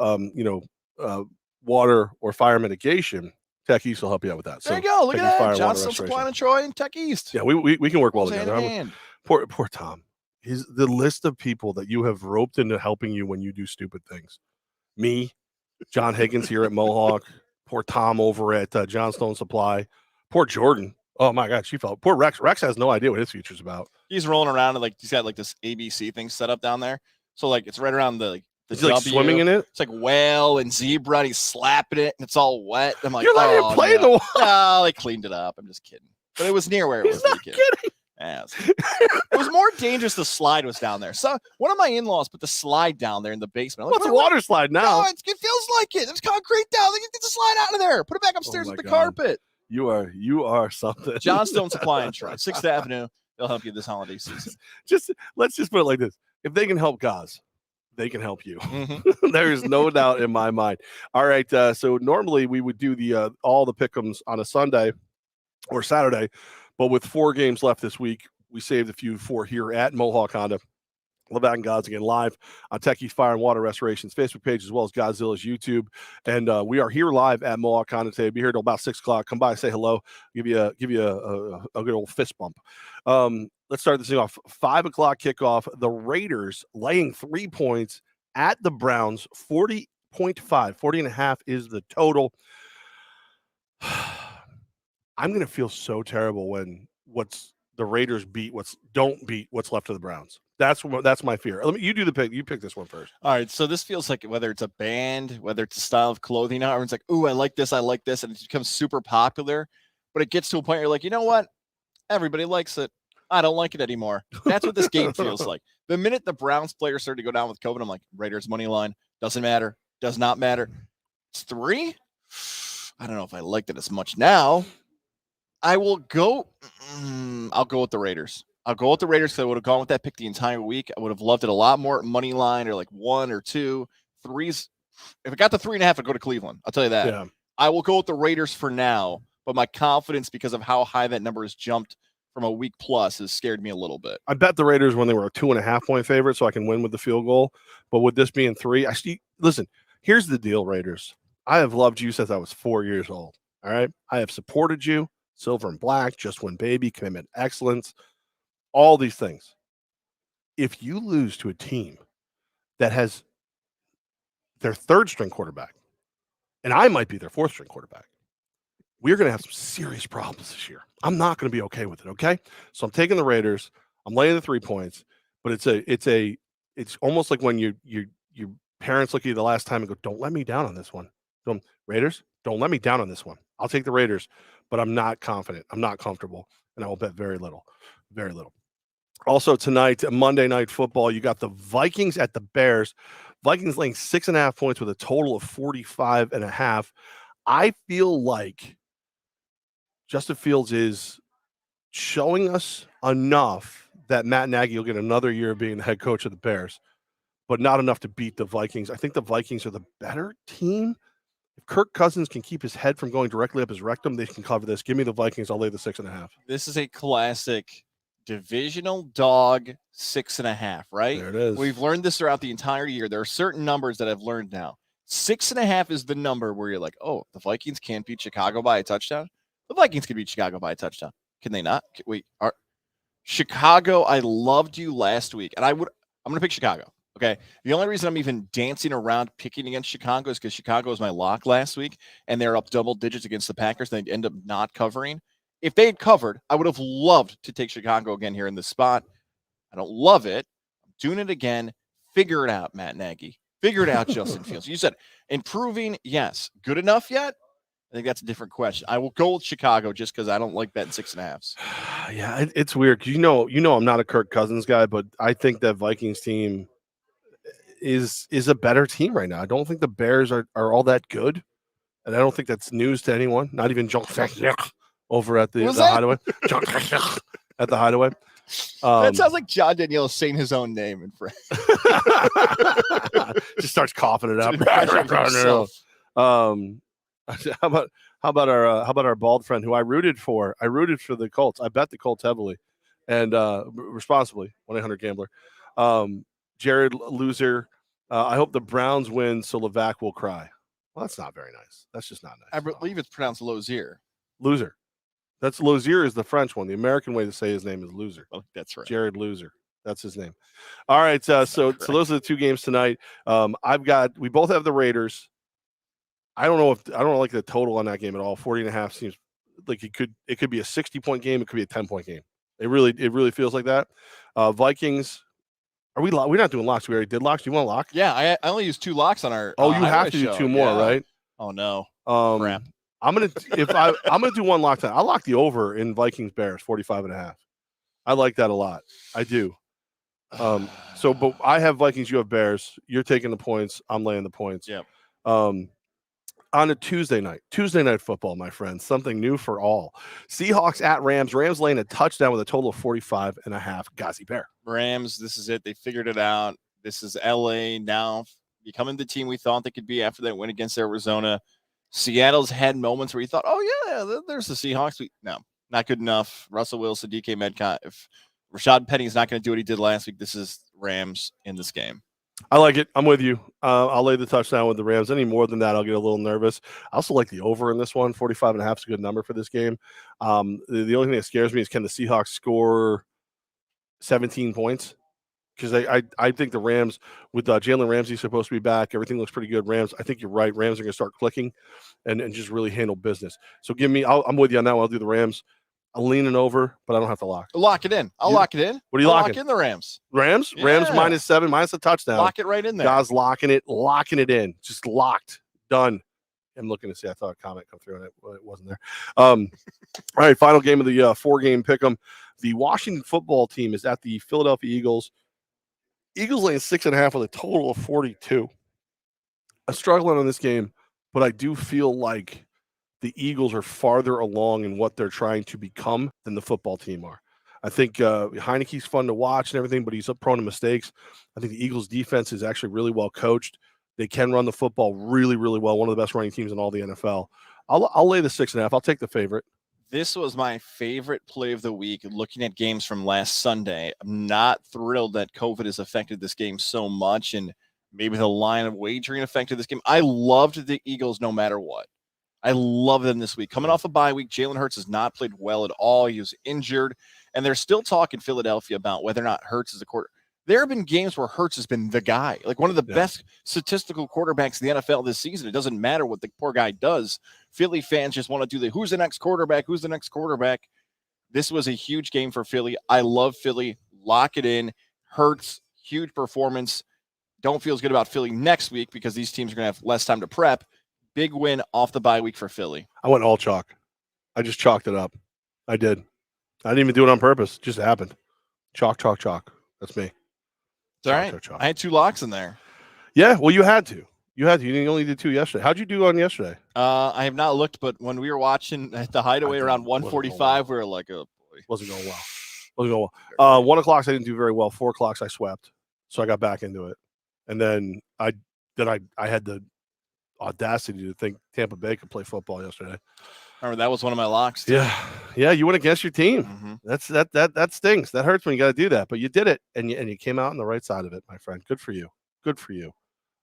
water or fire mitigation, Tech East will help you out with that. There you go. Look at that. Johnstone Supply in Troy and Tech East. Yeah, we can work well Hand together. in hand. Poor Tom. The list of people that you have roped into helping you when you do stupid things. Me, John Higgins here at Mohawk. Poor Tom over at Johnstone Supply. Poor Jordan. Oh my God, she felt. Poor Rex. Rex has no idea what his future's about. He's rolling around and he's got this ABC thing set up down there. So it's right around the Is he swimming in it? It's like whale and zebra, and he's slapping it, and it's all wet. I'm like, you're letting him play in the water. No, they cleaned it up. I'm just kidding. But it was near where it was. He's not kidding. Yeah, it was more dangerous. The slide was down there. So one of my in-laws put the slide down there in the basement. What's a water slide now? No, it feels like it. There's concrete down there. Get the slide out of there. Put it back upstairs with the carpet. You are something. Johnstone Supply and Troy, 6th Avenue. They'll help you this holiday season. Let's just put it like this: if they can help Goz, they can help you. Mm-hmm. There is no doubt in my mind. All right. So normally we would do the all the pick'ems on a Sunday or Saturday, but with 4 games left this week, we saved a few for here at Mohawk Honda. Levack and Goz again live on Tech East Fire and Water Restoration's Facebook page, as well as Godzilla's YouTube. And we are here live at Mohawk Honda today. Be here till about 6 o'clock. Come by, say hello, give you a good old fist bump. Let's start this thing off. 5 o'clock kickoff. The Raiders laying 3 points at the Browns. 40.5. 40.5 is the total. I'm gonna feel so terrible when the Raiders don't beat what's left of the Browns. That's my fear. You do the pick. You pick this one first. All right. So this feels like whether it's a band, whether it's a style of clothing, everyone's like, "Ooh, I like this, and it becomes super popular." But it gets to a point where you're like, you know what? Everybody likes it. I don't like it anymore. That's what this game feels like. The minute the Browns players started to go down with COVID, I'm like, Raiders money line. Doesn't matter. Does not matter. It's 3. I don't know if I liked it as much now. I will go. I'll go with the Raiders. I'll go with the Raiders because I would have gone with that pick the entire week. I would have loved it a lot more money line or like 1 or 2. 3s. If it got to 3.5, I'd go to Cleveland. I'll tell you that. Yeah. I will go with the Raiders for now, but my confidence because of how high that number has jumped from a week plus has scared me a little bit. I bet the Raiders when they were a 2.5 point favorite, so I can win with the field goal. But with this being 3, listen, here's the deal, Raiders. I have loved you since I was 4 years old. All right. I have supported you, silver and black, just win baby, commitment, excellence, all these things. If you lose to a team that has their 3rd string quarterback, and I might be their 4th string quarterback, we're going to have some serious problems this year. I'm not going to be okay with it. Okay. So I'm taking the Raiders. I'm laying the 3 points, but it's almost like when your parents look at you the last time and go, don't let me down on this one. Raiders, don't let me down on this one. I'll take the Raiders, but I'm not confident. I'm not comfortable, and I will bet very little, very little. Also tonight, Monday Night Football, you got the Vikings at the Bears. Vikings laying 6.5 points with a total of 45.5. I feel like Justin Fields is showing us enough that Matt Nagy will get another year of being the head coach of the Bears, but not enough to beat the Vikings. I think the Vikings are the better team. If Kirk Cousins can keep his head from going directly up his rectum, they can cover this. Give me the Vikings. I'll lay the 6.5. This is a classic divisional dog 6.5, right? There it is. We've learned this throughout the entire year. There are certain numbers that I've learned now. 6.5 is the number where you're like, oh, the Vikings can't beat Chicago by a touchdown. The Vikings can beat Chicago by a touchdown. Can they not? Wait, Chicago, I loved you last week, and I'm going to pick Chicago. Okay. The only reason I'm even dancing around picking against Chicago is because Chicago was my lock last week, and they're up double digits against the Packers. They end up not covering. If they had covered, I would have loved to take Chicago again here in this spot. I don't love it. I'm doing it again. Figure it out, Matt Nagy. Figure it out, Justin Fields. You said improving, yes. Good enough yet? I think that's a different question. I will go with Chicago just because I don't like betting 6.5s. Yeah, it's weird because you know I'm not a Kirk Cousins guy, but I think that Vikings team is a better team right now. I don't think the Bears are all that good, and I don't think that's news to anyone. Not even John over at the Hideaway. At the Hideaway. That sounds like John Danielle saying his own name in French. Just starts coughing it up. How about our bald friend who I rooted for? I rooted for the Colts. I bet the Colts heavily and responsibly. 1-800-GAMBLER. Jared Loser. I hope the Browns win so Levack will cry. Well, that's not very nice. That's just not nice. I believe it's pronounced Lozier. Loser. That's Lozier is the French one. The American way to say his name is Loser. Oh, that's right. Jared Loser. That's his name. All right. So those are the 2 games tonight. We both have the Raiders. I don't like the total on that game at all. 40.5 seems like it could be a 60-point game. It could be a 10-point game. It really feels like that. Vikings. We're not doing locks. We already did locks. Do you want a lock? Yeah, I only use 2 locks on our. Oh, you have to do 2 more, right? Oh no. Crap. I'm gonna do 1 lock tonight. I'll lock the over in Vikings Bears 45.5. I like that a lot. I do. But I have Vikings. You have Bears. You're taking the points. I'm laying the points. Yeah. On a Tuesday night football, my friends, something new for all. Seahawks at Rams. Rams laying a touchdown with a total of 45.5. Ghazi Bear. Rams, this is it. They figured it out. This is LA now becoming the team we thought they could be after that win against Arizona. Seattle's had moments where you thought, oh, yeah, there's the Seahawks. No, not good enough. Russell Wilson, DK Metcalf. If Rashad Penny is not going to do what he did last week, this is Rams in this game. I like it. I'm with you. I'll lay the touchdown with the Rams. Any more than that, I'll get a little nervous. I also like the over in this one. 45.5 is a good number for this game. The only thing that scares me is can the Seahawks score 17 points? Because I think the Rams, with Jalen Ramsey supposed to be back, everything looks pretty good. Rams, I think you're right. Rams are going to start clicking and just really handle business. So I'm with you on that one. I'll do the Rams. I'm leaning over, but I don't have to lock. Lock it in. I'll lock it in. What are you locking? Lock in the Rams. Rams? Yeah. Rams -7, minus a touchdown. Lock it right in there. Guys locking it in. Just locked. Done. I'm looking to see. I thought a comment come through and it wasn't there. All right, final game of the 4-game pick'em. The Washington football team is at the Philadelphia Eagles. Eagles laying 6.5 with a total of 42. I'm struggling on this game, but I do feel like the Eagles are farther along in what they're trying to become than the football team are. I think Heineke's fun to watch and everything, but he's prone to mistakes. I think the Eagles defense is actually really well coached. They can run the football really, really well. One of the best running teams in all the NFL. I'll lay the 6.5. I'll take the favorite. This was my favorite play of the week. Looking at games from last Sunday, I'm not thrilled that COVID has affected this game so much, and maybe the line of wagering affected this game. I loved the Eagles no matter what. I love them this week. Coming off a bye week, Jalen Hurts has not played well at all. He was injured, and they're still talking Philadelphia about whether or not Hurts is a quarter. There have been games where Hurts has been the guy, like one of the best statistical quarterbacks in the NFL this season. It doesn't matter what the poor guy does. Philly fans just want to do who's the next quarterback? Who's the next quarterback? This was a huge game for Philly. I love Philly. Lock it in. Hurts, huge performance. Don't feel as good about Philly next week because these teams are going to have less time to prep. Big win off the bye week for Philly. I went all chalk. I just chalked it up. I did. I didn't even do it on purpose. It just happened. Chalk, chalk, chalk. That's me. All right. I had 2 locks in there. Yeah, well, you had to. You only did 2 yesterday. How'd you do on yesterday? I have not looked, but when we were watching at the Hideaway around 1:45, we were like, oh boy. Wasn't going well. 1 o'clock I didn't do very well. 4 o'clock I swept. So I got back into it. And then I had the audacity to think Tampa Bay could play football yesterday. Remember, that was one of my locks too. Yeah, you went against your team. Mm-hmm. That stings. That hurts when you got to do that, but you did it, and you came out on the right side of it, my friend. Good for you. Good for you.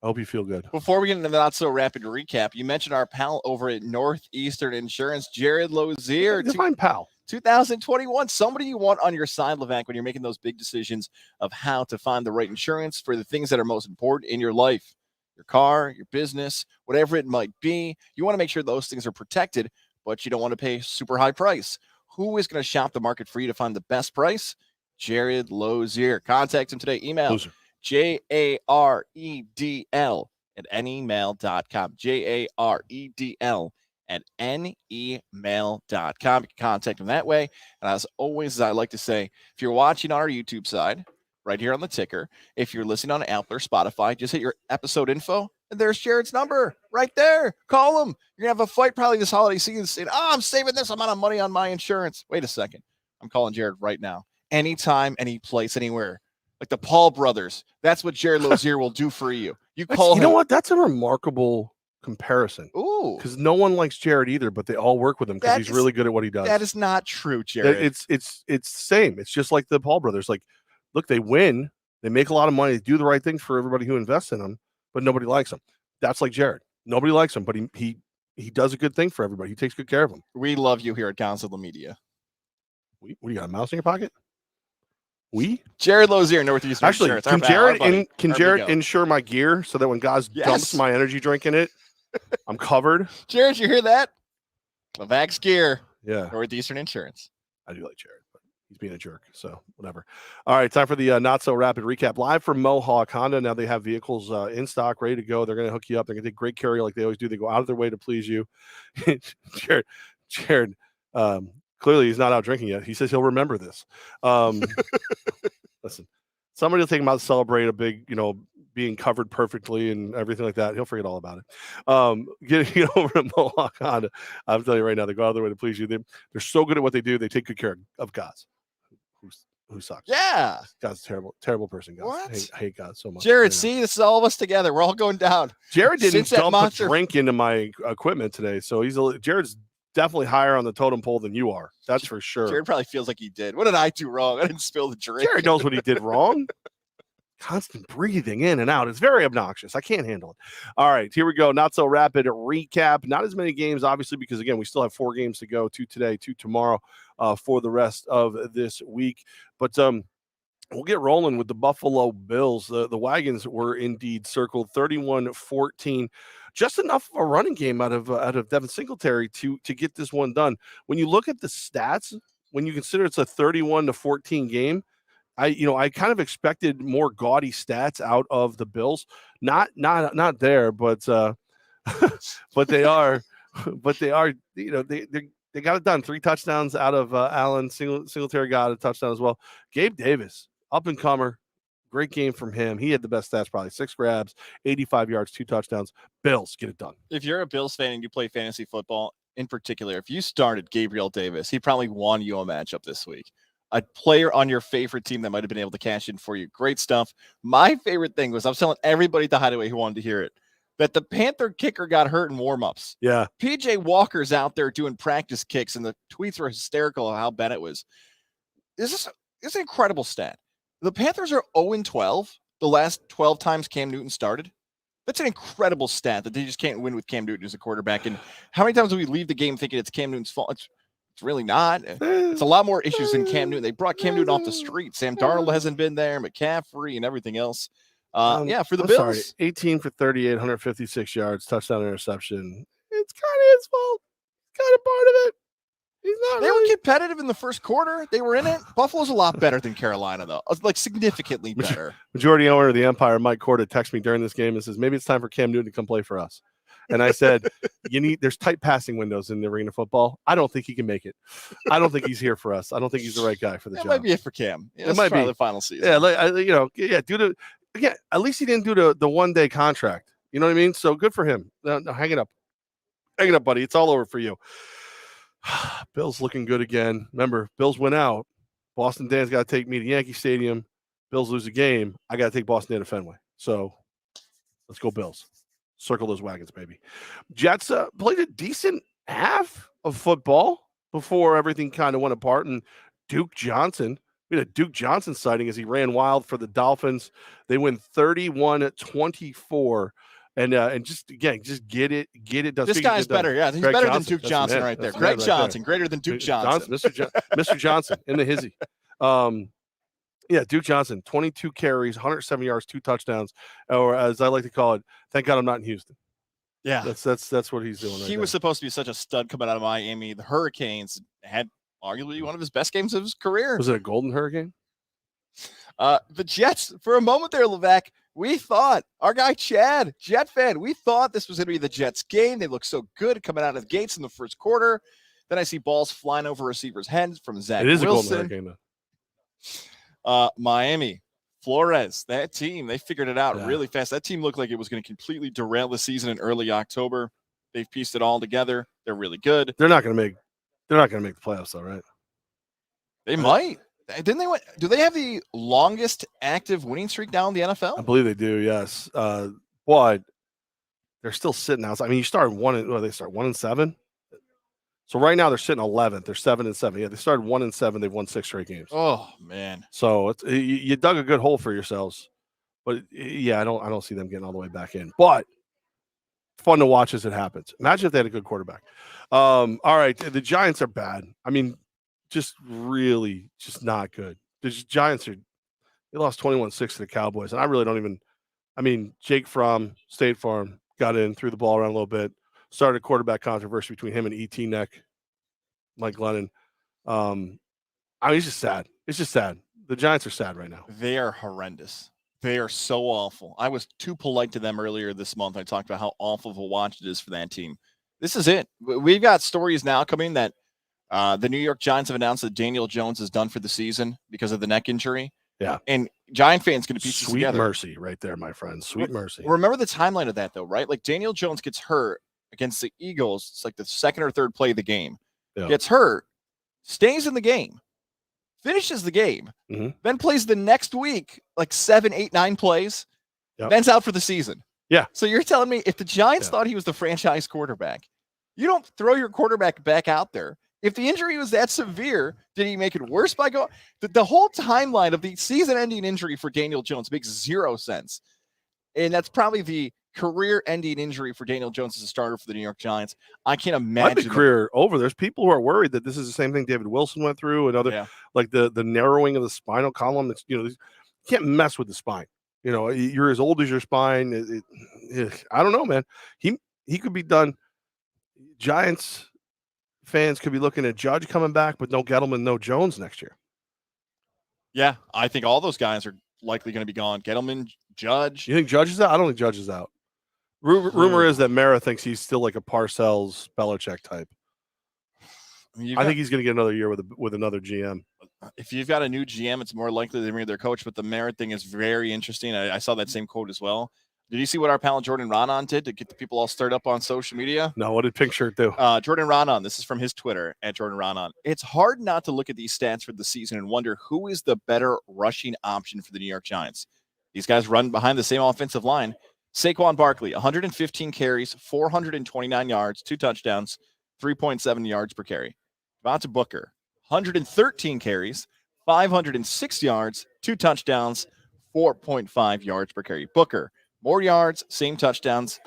I hope you feel good. Before we get into the not so rapid recap, you mentioned our pal over at Northeastern Insurance, Jared Lozier. Define pal. 2021, somebody you want on your side, Levack, when you're making those big decisions of how to find the right insurance for the things that are most important in your life, your car, your business, whatever it might be. You want to make sure those things are protected, but you don't want to pay super high price. Who is going to shop the market for you to find the best price? Jared Lozier. Contact him today. Email JAREDL@anymail.com. JAREDL@anymail.com. You can contact him that way. And as always, as I like to say, if you're watching on our YouTube side, right here on the ticker, if you're listening on Apple or Spotify, just hit your episode info, and there's Jared's number right there. Call him. You're going to have a fight probably this holiday season saying, I'm saving this amount of money on my insurance. Wait a second. I'm calling Jared right now. Anytime, any place, anywhere. Like the Paul brothers. That's what Jared Lozier will do for you. You call him. You know what? That's a remarkable comparison. Ooh. Because no one likes Jared either, but they all work with him because he's really good at what he does. That is not true, Jared. It's the same. It's just like the Paul brothers. Like, look, they win. They make a lot of money. They do the right thing for everybody who invests in them, but nobody likes them. That's like Jared. Nobody likes him, but he does a good thing for everybody. He takes good care of them. We love you here at Council Media. What do you got, a mouse in your pocket? Jared Lozier, Northeastern Insurance. Can Jared insure my gear so that when Goz dumps my energy drink in it, I'm covered? Jared, you hear that? Levack's gear. Yeah. Northeastern Insurance. I do like Jared, but he's being a jerk, so whatever. All right, time for the not so rapid recap. Live from Mohawk Honda. Now they have vehicles in stock, ready to go. They're going to hook you up. They're going to take great care of you like they always do. They go out of their way to please you. Jared, clearly he's not out drinking yet. He says he'll remember this. Listen, somebody will take him out to celebrate a big, being covered perfectly and everything like that. He'll forget all about it. Getting over to Mohawk Honda, I'm telling you right now, they go out of their way to please you. They're so good at what they do. They take good care of Goz, who sucks. Yeah. God's terrible, terrible person. Goz. What? I hate God so much. Jared, see, this is all of us together. We're all going down. Jared didn't dump a drink into my equipment today, so Jared's definitely higher on the totem pole than you are. That's for sure. Jared probably feels like he did. What did I do wrong? I didn't spill the drink. Jared knows what he did wrong. Constant breathing in and out. It's very obnoxious. I can't handle it. All right, here we go. Not so rapid recap. Not as many games, obviously, because, again, we still have 4 games to go, 2 today, 2 tomorrow for the rest of this week. But we'll get rolling with the Buffalo Bills. The Wagons were indeed circled 31-14. Just enough of a running game out of Devin Singletary to get this one done. When you look at the stats, when you consider it's a 31-14 game, I kind of expected more gaudy stats out of the Bills. Not there, but but they are. But they are. They're They got it done. 3 touchdowns out of Allen. Singletary got a touchdown as well. Gabe Davis, up and comer. Great game from him. He had the best stats, probably 6 grabs, 85 yards, 2 touchdowns. Bills get it done. If you're a Bills fan and you play fantasy football, in particular, if you started Gabriel Davis, he probably won you a matchup this week. A player on your favorite team that might have been able to cash in for you. Great stuff. My favorite thing was I was telling everybody at the Hideaway who wanted to hear it that the Panther kicker got hurt in warmups. Yeah. PJ Walker's out there doing practice kicks, and the tweets were hysterical of how bad it was. This is an incredible stat. The Panthers are 0-12 the last 12 times Cam Newton started. That's an incredible stat that they just can't win with Cam Newton as a quarterback. And how many times do we leave the game thinking it's Cam Newton's fault? It's really not. It's a lot more issues than Cam Newton. They brought Cam Newton off the street. Sam Darnold hasn't been there, McCaffrey and everyting else. For the Bills. Sorry, 18 for 38, 156 yards, touchdown, interception. It's kind of his fault. Kind of part of it. He's not. They were competitive in the first quarter. They were in it. Buffalo's a lot better than Carolina, though. Like significantly better. Majority owner of the Empire, Mike Corda, texted me during this game and says, maybe it's time for Cam Newton to come play for us. And I said, there's tight passing windows in the arena football. I don't think he can make it. I don't think he's here for us. I don't think he's the right guy for the job. That might be it for Cam. Yeah, it might be the final season. Yeah, at least he didn't do the 1-day contract. You know what I mean? So good for him. No, hang it up. Hang it up, buddy. It's all over for you. Bills looking good again. Remember, Bills went out. Boston Dan's got to take me to Yankee Stadium. Bills lose a game. I got to take Boston Dan to Fenway. So let's go Bills. Circle those wagons, baby. Jets played a decent half of football before everything kind of went apart. And Duke Johnson, we had a Duke Johnson sighting as he ran wild for the Dolphins. They win 31-24. And just get it. This guy's better. Yeah, he's Greg better Johnson. than Duke Johnson right there. Greg Johnson, greater than Duke Johnson. Mr. Johnson in the hizzy. Duke Johnson, 22 carries, 107 yards, 2 touchdowns, or as I like to call it, thank God I'm not in Houston. Yeah, that's what he's doing. He was supposed to be such a stud coming out of Miami. The Hurricanes had arguably one of his best games of his career. Was it a golden hurricane? The Jets, for a moment there, Levack, we thought, our guy Chad, Jet fan, we thought this was going to be the Jets game. They look so good coming out of the gates in the first quarter. Then I see balls flying over receivers' heads from Zach Wilson. It is a golden hurricane, though. Miami, Flores, that team, they figured it out really fast. That team looked like it was going to completely derail the season in early October. They've pieced it all together. They're really good. They're not going to make the playoffs, though, right? They might. Didn't they? Do they have the longest active winning streak now in the NFL? I believe they do. Yes, but they're still sitting outside. I mean, you started 1-7. So right now they're sitting 11th. They're 7-7. Yeah, they started 1-7. They've won 6 straight games. Oh man! So you dug a good hole for yourselves. But yeah, I don't see them getting all the way back in. But fun to watch as it happens. Imagine if they had a good quarterback. All right, the Giants are bad. I mean, just really just not good. The Giants they lost 21-6 to the Cowboys, and I really don't even. I mean, Jake from State Farm got in, threw the ball around a little bit, started a quarterback controversy between him and E.T. Neck, Mike Glennon. I mean, it's just sad. It's just sad. The Giants are sad right now. They are horrendous. They are so awful. I was too polite to them earlier this month. I talked about how awful of a watch it is for that team. This is it. We've got stories now coming that the New York Giants have announced that Daniel Jones is done for the season because of the neck injury. Yeah. And Giant fans going to piece Sweet together. mercy right there, my friend. Sweet mercy. Remember the timeline of that, though, right? Like Daniel Jones gets hurt against the Eagles. It's like the second or third play of the game. Yeah. Gets hurt, stays in the game, finishes the game, then plays the next week like 7, 8, 9 plays, then's out for the season. Yeah. So you're telling me if the Giants thought he was the franchise quarterback, you don't throw your quarterback back out there. If the injury was that severe, did he make it worse by going? The whole timeline of the season-ending injury for Daniel Jones makes 0 sense. And that's probably the career-ending injury for Daniel Jones as a starter for the New York Giants. I can't imagine. Career over. There's people who are worried that this is the same thing David Wilson went through and other, like the narrowing of the spinal column. That's, you can't mess with the spine. You're as old as your spine. I don't know, man. He could be done. Giants fans could be looking at Judge coming back, but no Gettleman, no Jones next year. Yeah, I think all those guys are likely going to be gone. Gettleman, Judge. You think Judge is out? I don't think Judge is out. Rumor is that Mara thinks he's still like a Parcells, Belichick type. I think he's going to get another year with another GM. If you've got a new GM, it's more likely they bring their coach. But the merit thing is very interesting. I saw that same quote as well. Did you see what our pal Jordan Ronan did to get the people all stirred up on social media? No, what did Pink Shirt do? Jordan Ronan, this is from his Twitter, at Jordan Ronan. It's hard not to look at these stats for the season and wonder who is the better rushing option for the New York Giants. These guys run behind the same offensive line. Saquon Barkley, 115 carries, 429 yards, 2 touchdowns, 3.7 yards per carry. Devontae Booker, 113 carries, 506 yards, 2 touchdowns, 4.5 yards per carry. Booker, more yards, same touchdowns.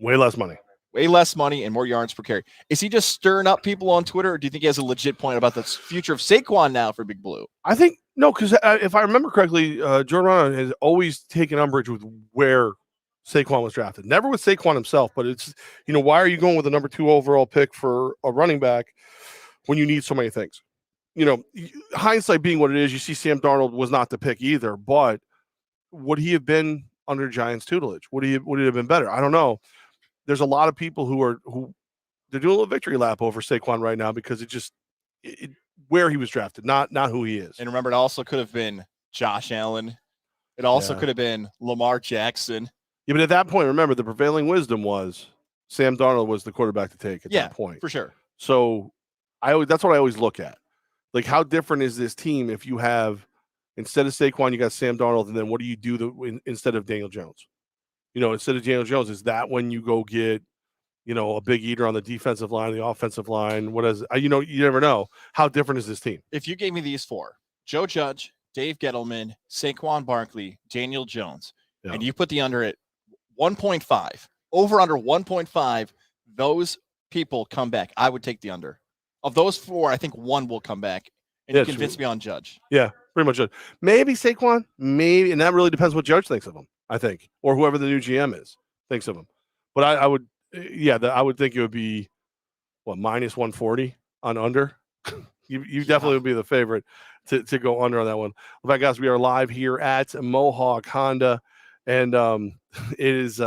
Way less money. Way less money and more yards per carry. Is he just stirring up people on Twitter, or do you think he has a legit point about the future of Saquon now for Big Blue? I think, no, because if I remember correctly, Jordan Ronan has always taken umbrage with where Saquon was drafted. Never with Saquon himself, but it's, why are you going with the number 2 overall pick for a running back when you need so many things? Hindsight being what it is, you see Sam Darnold was not the pick either, but would he have been under Giants tutelage? Would he have been better? I don't know. There's a lot of people who they're doing a little victory lap over Saquon right now because where he was drafted, not who he is. And remember, it also could have been Josh Allen. It also could have been Lamar Jackson. Yeah, but at that point, remember, the prevailing wisdom was Sam Darnold was the quarterback to take at that point. For sure. So that's what I always look at. Like, how different is this team if you have, instead of Saquon, you got Sam Darnold, and then what do you do instead of Daniel Jones? Instead of Daniel Jones, is that when you go get, a big eater on the defensive line, the offensive line? What is, you never know. How different is this team? If you gave me these 4, Joe Judge, Dave Gettleman, Saquon Barkley, Daniel Jones, and you put the under at 1.5, over under 1.5, those people come back. I would take the under. Of those 4, I think 1 will come back. And you convince me on Judge. Yeah, pretty much. Maybe Saquon, maybe, and that really depends what Judge thinks of him, I think, or whoever the new GM is thinks of him. But I would think it would be minus 140 on under. you definitely would be the favorite to go under on that one. In fact, guys, we are live here at Mohawk Honda, and it is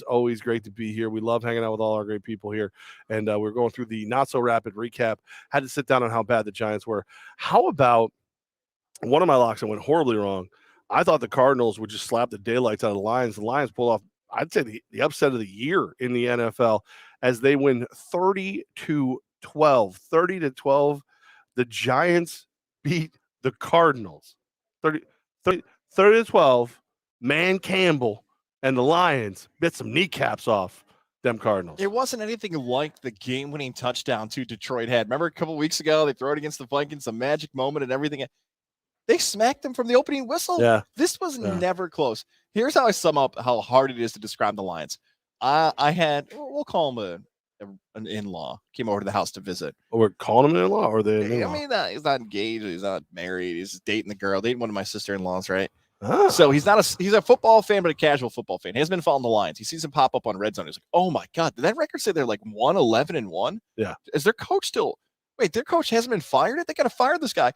always great to be here. We love hanging out with all our great people here, and we're going through the not so rapid recap. Had to sit down on how bad the Giants were. How about one of my locks that went horribly wrong? I thought the Cardinals would just slap the daylights out of the Lions. The Lions pulled off, I'd say, the upset of the year in the NFL as they win 30-12. 30-12. The Giants beat the Cardinals 30-12. Man Campbell and the Lions bit some kneecaps off them Cardinals. It wasn't anything like the game-winning touchdown Detroit had. Remember a couple weeks ago, they throw it against the Vikings, a magic moment and everything. They smacked them from the opening whistle. Yeah. This was never close. Here's how I sum up how hard it is to describe the Lions. I had, we'll call him an in-law, came over to the house to visit. Oh, we're calling him an in-law, or the in-law? I mean, he's not engaged. He's not married. He's dating the girl, dating one of my sister-in-laws, right? Ah. So he's a football fan, but a casual football fan. He hasn't been following the Lions. He sees them pop up on Red Zone. He's like, oh my God, did that record say they're like 1-11-1? Yeah. Is their coach still, their coach hasn't been fired yet? They got to fire this guy.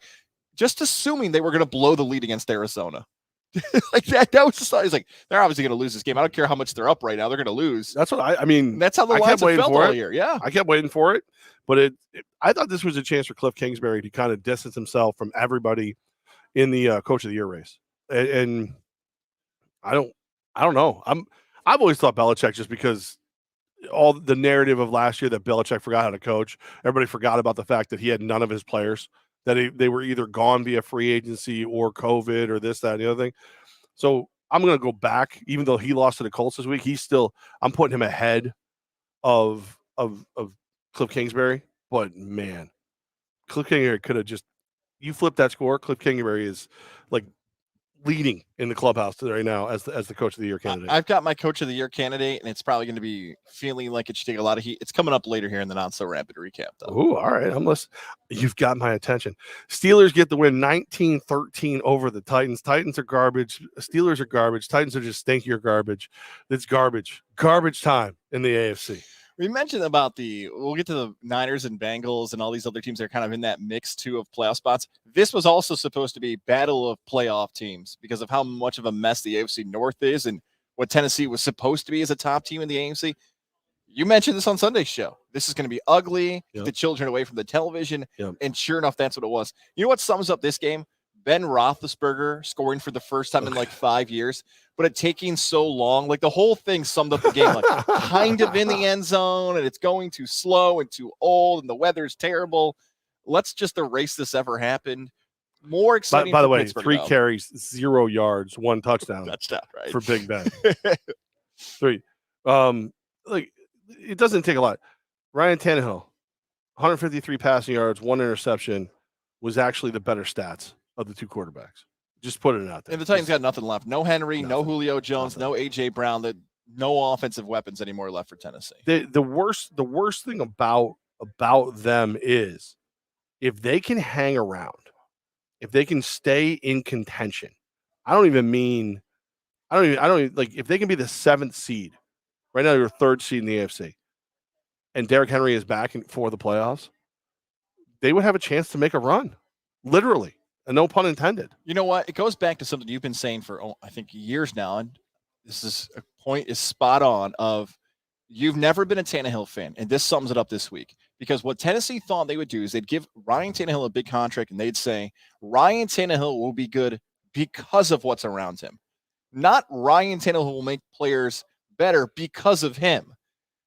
Just assuming they were going to blow the lead against Arizona. Like that was just, he's like, they're obviously going to lose this game. I don't care how much they're up right now. They're going to lose. That's what I mean. That's how the Lions have felt all year. Yeah. I kept waiting for it, but I thought this was a chance for Cliff Kingsbury to kind of distance himself from everybody in the Coach of the Year race. And I don't know. I've always thought Belichick, just because all the narrative of last year that Belichick forgot how to coach. Everybody forgot about the fact that he had none of his players, that they were either gone via free agency or COVID or this, that, and the other thing. So I'm going to go back, even though he lost to the Colts this week. I'm putting him ahead of Cliff Kingsbury. But man, Cliff Kingsbury could have you flip that score. Cliff Kingsbury is like leading in the clubhouse right now as the Coach of the Year candidate. I've got my Coach of the Year candidate, and it's probably going to be feeling like it should take a lot of heat. It's coming up later here in the not so rapid recap, though. Oh, all right. You've got my attention. Steelers get the win 19-13 over the Titans. Titans are garbage. Steelers are garbage. Titans are just stinkier garbage. It's garbage. Garbage time in the AFC. We mentioned about we'll get to the Niners and Bengals and all these other teams that are kind of in that mix too of playoff spots. This was also supposed to be battle of playoff teams because of how much of a mess the AFC North is and what Tennessee was supposed to be as a top team in the AFC. You mentioned this on Sunday's show. This is going to be ugly. Keep Yep. the children away from the television. Yep. And sure enough, that's what it was. You know what sums up this game? Ben Roethlisberger scoring for the first time in like 5 years, but it taking so long. Like the whole thing summed up the game, like kind of in the end zone, and it's going too slow and too old, and the weather's terrible. Let's just erase this ever happened. More exciting. By the for way, Pittsburgh, 3 though. carries, 0 yards, 1 touchdown Touchdown, right? for Big Ben. 3. Like it doesn't take a lot. Ryan Tannehill, 153 passing yards, 1 interception, was actually the better stats of the 2 quarterbacks. Just putting it out there. And the Titans got nothing left. No Henry, no Nothing. Julio Jones, Nothing. no A.J. Brown. No offensive weapons anymore left for Tennessee. The worst thing about them is if they can hang around, if they can stay in contention. I don't even like if they can be the 7th seed. Right now, you're 3rd seed in the AFC, and Derrick Henry is back for the playoffs. They would have a chance to make a run, literally, and no pun intended. You know what? It goes back to something you've been saying for, I think, years now, and this is a point is spot on of you've never been a Tannehill fan, and this sums it up this week. Because what Tennessee thought they would do is they'd give Ryan Tannehill a big contract, and they'd say, Ryan Tannehill will be good because of what's around him. Not Ryan Tannehill will make players better because of him.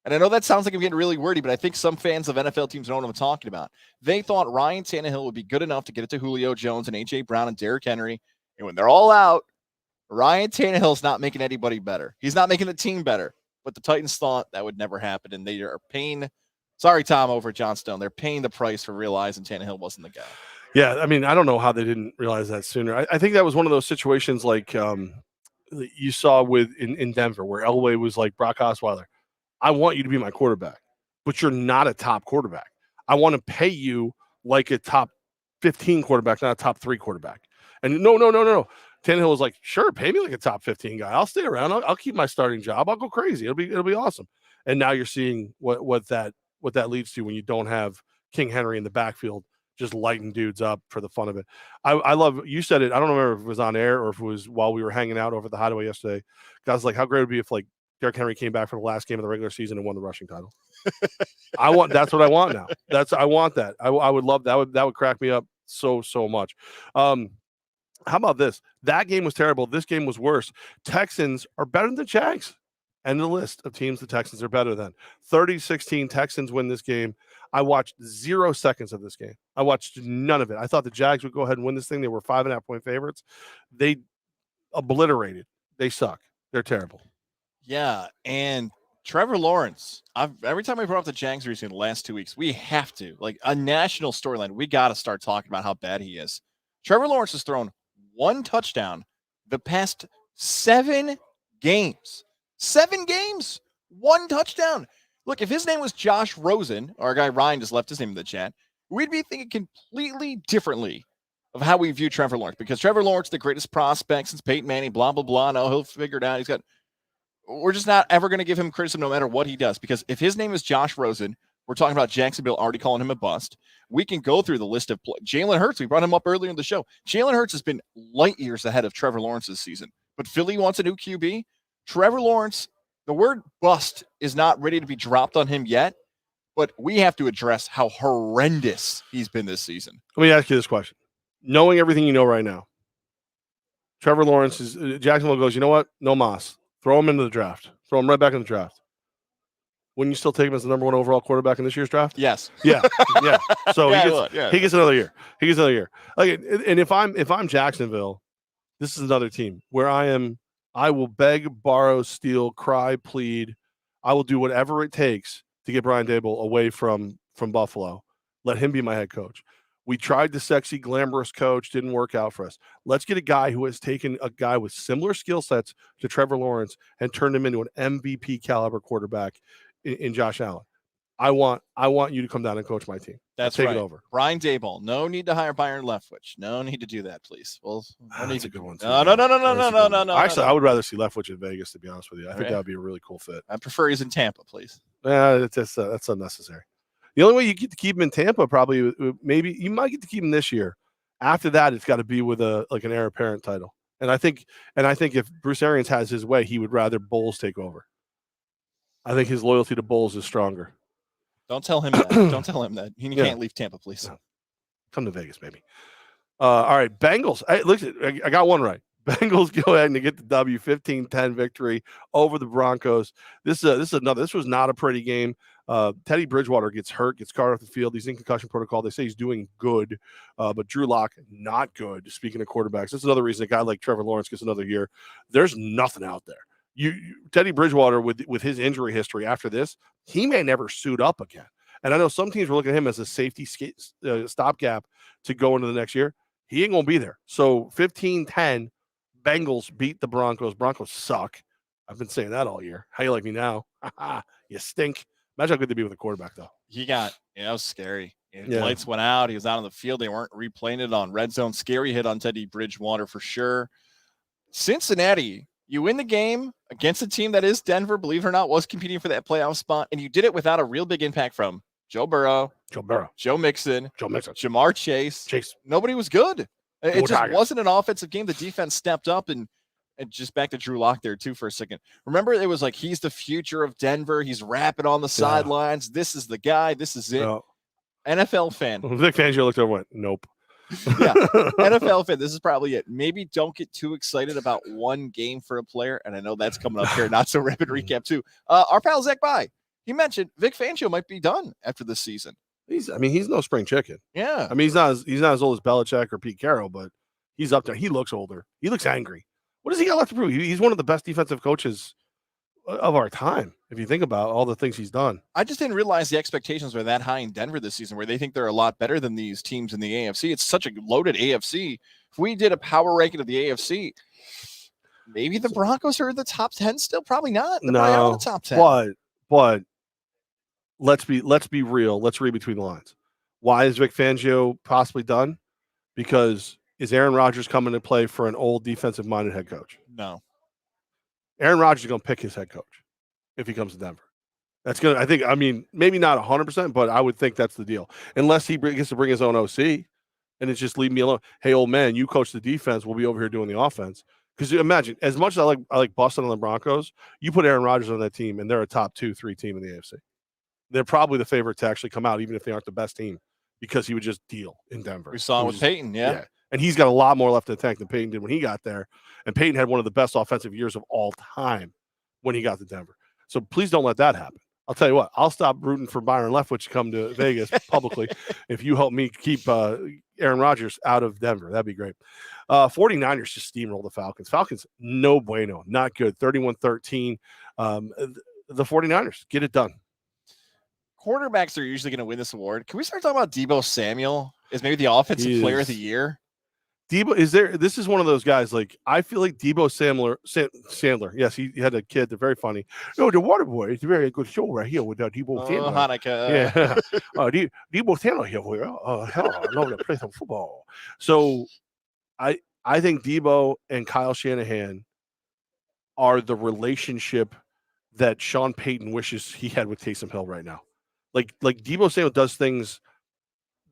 And I know that sounds like I'm getting really wordy, but I think some fans of NFL teams know what I'm talking about. They thought Ryan Tannehill would be good enough to get it to Julio Jones and A.J. Brown and Derrick Henry. And when they're all out, Ryan Tannehill's not making anybody better. He's not making the team better. But the Titans thought that would never happen, and they are paying – sorry, Tom, over at Johnstone. They're paying the price for realizing Tannehill wasn't the guy. Yeah, I mean, I don't know how they didn't realize that sooner. I think that was one of those situations like you saw in Denver where Elway was like Brock Osweiler. I want you to be my quarterback, but you're not a top quarterback. I want to pay you like a top 15 quarterback, not a top 3 quarterback. And no. Tannehill was like, sure, pay me like a top 15 guy. I'll stay around. I'll keep my starting job. I'll go crazy. It'll be awesome. And now you're seeing what that leads to when you don't have King Henry in the backfield just lighting dudes up for the fun of it. I love, you said it. I don't remember if it was on air or if it was while we were hanging out over the hideaway yesterday. Guys, like, how great it would be if like Derrick Henry came back for the last game of the regular season and won the rushing title. That's what I want now. I want that. I would love that. That would crack me up so much. How about this? That game was terrible. This game was worse. Texans are better than the Jags. End of the list of teams the Texans are better than. 30-16 Texans win this game. I watched 0 seconds of this game. I watched none of it. I thought the Jags would go ahead and win this thing. They were 5.5-point favorites. They obliterated. They suck. They're terrible. Yeah, and Trevor Lawrence. Every time I brought up the Jags recently in the last 2 weeks, we have to, like a national storyline, we got to start talking about how bad he is. Trevor Lawrence has thrown 1 touchdown the past 7 games. 7 games, 1 touchdown. Look, if his name was Josh Rosen, our guy Ryan just left his name in the chat, we'd be thinking completely differently of how we view Trevor Lawrence, because Trevor Lawrence, the greatest prospect since Peyton Manning, blah, blah, blah. No, he'll figure it out. We're just not ever going to give him criticism no matter what he does, because if his name is Josh Rosen, we're talking about Jacksonville already calling him a bust. We can go through the list of Jalen Hurts. We brought him up earlier in the show. Jalen Hurts has been light years ahead of Trevor Lawrence this season, but Philly wants a new QB. Trevor Lawrence, the word bust is not ready to be dropped on him yet, but we have to address how horrendous he's been this season. Let me ask you this question. Knowing everything you know right now, Trevor Lawrence is Jacksonville goes, you know what? No mas. Throw him into the draft. Throw him right back in the draft. Wouldn't you still take him as the number 1 overall quarterback in this year's draft? Yes. Yeah. So Yeah, he gets another year. Like, and if I'm Jacksonville, this is another team where I will beg, borrow, steal, cry, plead. I will do whatever it takes to get Brian Daboll away from Buffalo. Let him be my head coach. We tried the sexy, glamorous coach. Didn't work out for us. Let's get a guy who has taken a guy with similar skill sets to Trevor Lawrence and turned him into an MVP caliber quarterback in Josh Allen. I want you to come down and coach my team. That's Take right. it over. Brian Daboll. No need to hire Byron Leftwich. No need to do that, please. Well, That's a good one. Too, no. Actually, I would rather see Leftwich in Vegas, to be honest with you. I think that would be a really cool fit. I prefer he's in Tampa, please. That's unnecessary. The only way you get to keep him in Tampa, probably, maybe you might get to keep him this year. After that, it's got to be with an heir apparent title. And I think if Bruce Arians has his way, he would rather Bowles take over. I think his loyalty to Bulls is stronger. Don't tell him that. Don't tell him that. He can't leave Tampa, please. No. Come to Vegas, baby. All right, Bengals. Hey, look, I got one right. Bengals go ahead and get the W, 15-10 victory over the Broncos. This was not a pretty game. Teddy Bridgewater gets hurt, gets carted off the field. He's in concussion protocol. They say he's doing good, but Drew Lock not good. Speaking of quarterbacks, that's another reason a guy like Trevor Lawrence gets another year. There's nothing out there. Teddy Bridgewater with his injury history after this, he may never suit up again. And I know some teams were looking at him as a safety stopgap to go into the next year. He ain't gonna be there. So 15-10. Bengals beat the Broncos. Broncos suck. I've been saying that all year. How you like me now? You stink. Imagine how good they'd be with a quarterback, though. That was scary. Lights went out. He was out on the field. They weren't replaying it on red zone. Scary hit on Teddy Bridgewater for sure. Cincinnati, you win the game against a team that is Denver, believe it or not, was competing for that playoff spot, and you did it without a real big impact from Joe Burrow, Joe Mixon, Jamar Chase. Nobody was good. It just wasn't an offensive game. The defense stepped up, and just back to Drew Lock there too for a second. Remember, it was like he's the future of Denver. He's rapping on the sidelines. This is the guy. This is it. No. NFL fan. Vic Fangio looked over and went, nope. Yeah, NFL fan. This is probably it. Maybe don't get too excited about one game for a player, and I know that's coming up here. Not so rapid recap too. Our pal Zach By, he mentioned Vic Fangio might be done after this season. He's no spring chicken. Yeah. I mean, he's not as old as Belichick or Pete Carroll, but he's up there. He looks older. He looks angry. What does he got left to prove? He's one of the best defensive coaches of our time, if you think about all the things he's done. I just didn't realize the expectations were that high in Denver this season, where they think they're a lot better than these teams in the AFC. It's such a loaded AFC. If we did a power ranking of the AFC, maybe the Broncos are in the top 10 still. Probably not. They're probably out of the top 10. But let's be real. Let's read between the lines. Why is Vic Fangio possibly done? Because is Aaron Rodgers coming to play for an old defensive-minded head coach? No. Aaron Rodgers is going to pick his head coach if he comes to Denver. That's going to, I mean, maybe not 100%, but I would think that's the deal. Unless he gets to bring his own OC and it's just leave me alone. Hey, old man, you coach the defense. We'll be over here doing the offense. Because imagine, as much as I like busting on the Broncos, you put Aaron Rodgers on that team, and they're a top 2-3 team in the AFC. They're probably the favorite to actually come out, even if they aren't the best team, because he would just deal in Denver. We saw him with Peyton, yeah. And he's got a lot more left in the tank than Peyton did when he got there. And Peyton had one of the best offensive years of all time when he got to Denver. So please don't let that happen. I'll tell you what, I'll stop rooting for Byron Leftwich to come to Vegas publicly if you help me keep Aaron Rodgers out of Denver. That'd be great. 49ers just steamrolled the Falcons. Falcons, no bueno, not good. 31-13. The 49ers, get it done. Quarterbacks are usually going to win this award. Can we start talking about Deebo Samuel as maybe the offensive player of the year? This is one of those guys, like, I feel like Deebo Sandler. Yes, he had a kid. They're very funny. No, the Water Boy is a very good show right here with Deebo Sandler. Hanukkah. Yeah. Deebo Sandler here. Hell, I love to play some football. So I think Deebo and Kyle Shanahan are the relationship that Sean Payton wishes he had with Taysom Hill right now. Like Deebo Samuel does things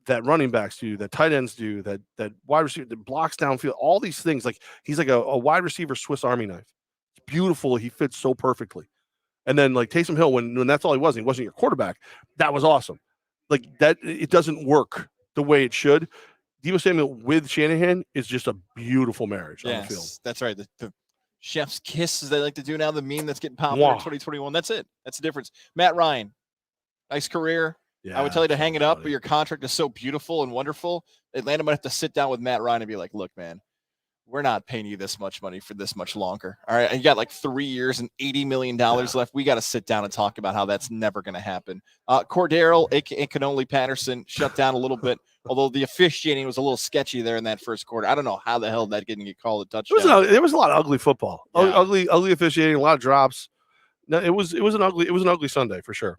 that running backs do, that tight ends do, that wide receiver that blocks downfield, all these things. Like he's like a wide receiver Swiss Army knife. It's beautiful. He fits so perfectly. And then like Taysom Hill, when that's all he wasn't your quarterback, that was awesome. Like that, it doesn't work the way it should. Deebo Samuel with Shanahan is just a beautiful marriage on the field. That's right. The chef's kiss, as they like to do now, the meme that's getting popular in 2021. That's it. That's the difference. Matt Ryan, nice career. Yeah, I would tell you to hang it up, but your contract is so beautiful and wonderful. Atlanta might have to sit down with Matt Ryan and be like, look, man, we're not paying you this much money for this much longer. All right. And you got like 3 years and $80 million left. We got to sit down and talk about how that's never going to happen. Cordero, aka Cannoli Patterson, shut down a little bit, although the officiating was a little sketchy there in that first quarter. I don't know how the hell that didn't get called a touchdown. There was a lot of ugly football, ugly officiating, a lot of drops. No, it was an ugly Sunday for sure.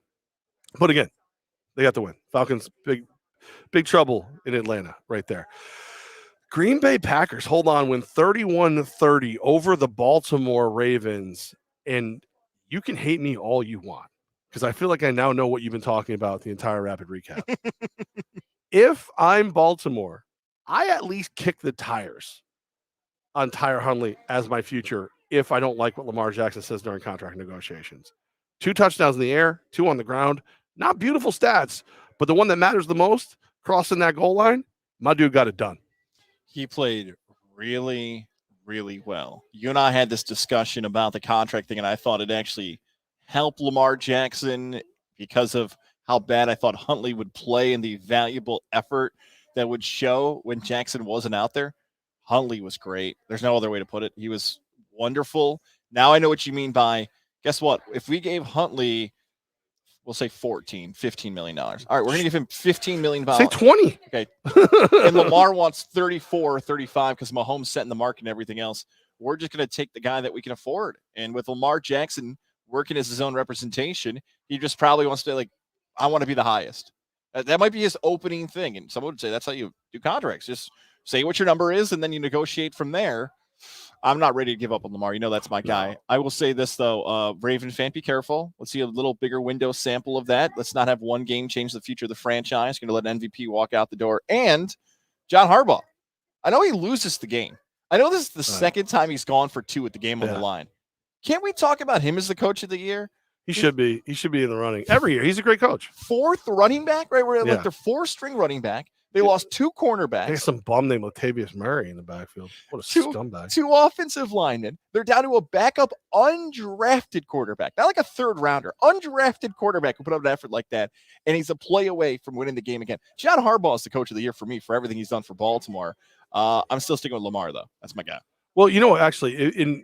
But again, they got the win. Falcons, big trouble in Atlanta right there. Green Bay Packers, hold on, win 31-30 over the Baltimore Ravens. And you can hate me all you want, because I feel like I now know what you've been talking about the entire rapid recap. If I'm Baltimore, I at least kick the tires on Tyler Huntley as my future if I don't like what Lamar Jackson says during contract negotiations. 2 touchdowns in the air, 2 on the ground. Not beautiful stats, but the one that matters the most, crossing that goal line, my dude got it done. He played really, really well. You and I had this discussion about the contract thing, and I thought it actually helped Lamar Jackson because of how bad I thought Huntley would play and the valuable effort that would show when Jackson wasn't out there. Huntley was great. There's no other way to put it. He was wonderful. Now I know what you mean by, guess what? If we gave Huntley, we'll say $15 million. All right, we're going to give him $15 million. Say 20. Okay. And Lamar wants 34 or 35 because Mahomes set in the market and everything else. We're just going to take the guy that we can afford. And with Lamar Jackson working as his own representation, he just probably wants to, like, I want to be the highest. That might be his opening thing. And someone would say that's how you do contracts. Just say what your number is, and then you negotiate from there. I'm not ready to give up on Lamar. You know that's my guy. I will say this, though. Raven fan, be careful. Let's see a little bigger window sample of that. Let's not have one game change the future of the franchise. Going to let MVP walk out the door. And John Harbaugh. I know he loses the game. I know this is the second time he's gone for 2 with the game on the line. Can't we talk about him as the coach of the year? He should be. He should be in the running every year. He's a great coach. 4th running back, right? We're like their 4th-string running back. They lost 2 cornerbacks. There's some bum named Latavius Murray in the backfield. What a scumbag. 2 offensive linemen. They're down to a backup undrafted quarterback. Not like a 3rd rounder. Undrafted quarterback who put up an effort like that. And he's a play away from winning the game again. John Harbaugh is the coach of the year for me for everything he's done for Baltimore. I'm still sticking with Lamar, though. That's my guy. Well, you know what? Actually, and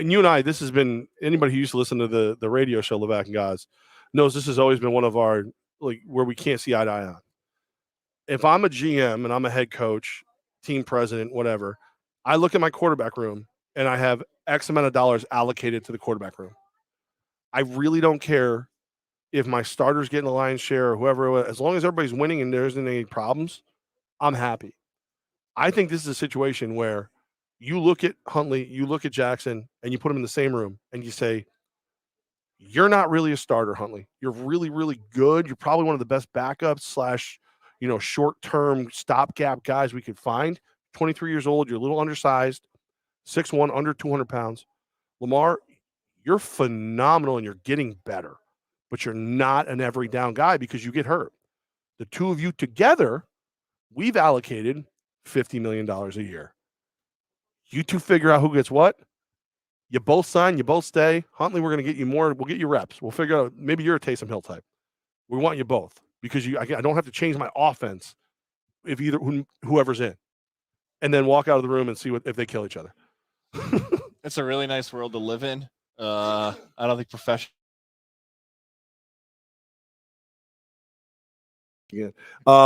you and I, this has been, anybody who used to listen to the radio show Levack and Goz knows this has always been one of our, like, where we can't see eye to eye on. If I'm a GM and I'm a head coach, team president, whatever, I look at my quarterback room and I have X amount of dollars allocated to the quarterback room. I really don't care if my starter's getting a lion's share or whoever, as long as everybody's winning and there isn't any problems, I'm happy. I think this is a situation where you look at Huntley, you look at Jackson, and you put them in the same room and you say, you're not really a starter, Huntley. You're really, really good. You're probably one of the best backups / short-term stopgap guys we could find. 23 years old. You're a little undersized, 6'1", under 200 pounds. Lamar, you're phenomenal and you're getting better, but you're not an every down guy because you get hurt. The 2 of you together, we've allocated $50 million a year. You 2 figure out who gets what. You both sign, you both stay. Huntley, we're going to get you more. We'll get you reps. We'll figure out, maybe you're a Taysom Hill type. We want you both because I don't have to change my offense if whoever's in, and then walk out of the room and see if they kill each other. It's a really nice world to live in. I don't think professional. Yeah.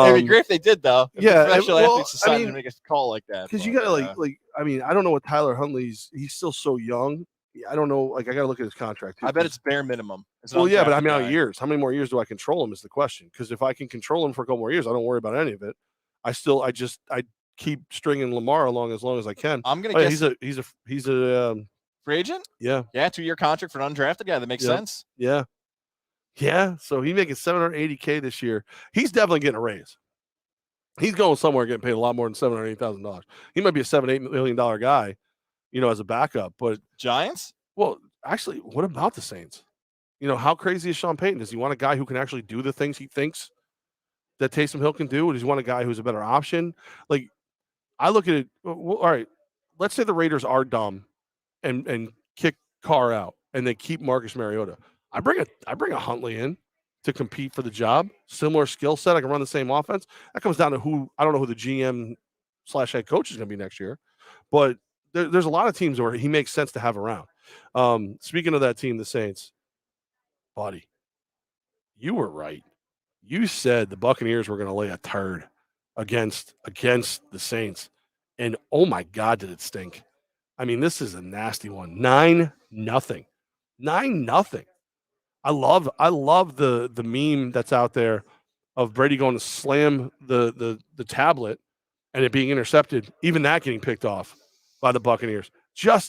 It'd be great if they did, though. If professional athletes decided to make a call like that. Because you got to I don't know what Tyler Huntley's. He's still so young. I don't know. I got to look at his contract. I bet it's bare minimum. Well, yeah, but how many years? How many more years do I control him is the question. Because if I can control him for a couple more years, I don't worry about any of it. I keep stringing Lamar along as long as I can. I'm gonna guess he's a free agent. Yeah, 2-year contract for an undrafted guy. That makes sense. Yeah. So he's making $780K this year. He's definitely getting a raise. He's going somewhere getting paid a lot more than $780,000. He might be a $7-8 million guy, as a backup. But Giants? Well, actually, what about the Saints? How crazy is Sean Payton? Does he want a guy who can actually do the things he thinks that Taysom Hill can do? Or does he want a guy who's a better option? Like, I look at it. Well, all right, let's say the Raiders are dumb and kick Carr out and they keep Marcus Mariota. I bring a Huntley in to compete for the job. Similar skill set. I can run the same offense. That comes down to I don't know who the GM / head coach is going to be next year, but there's a lot of teams where he makes sense to have around. Speaking of that team, the Saints, buddy, you were right. You said the Buccaneers were going to lay a turd against the Saints, and oh my God, did it stink! I mean, this is a nasty one. 9-0. 9-0. I love the meme that's out there of Brady going to slam the tablet and it being intercepted, even that getting picked off by the Buccaneers. By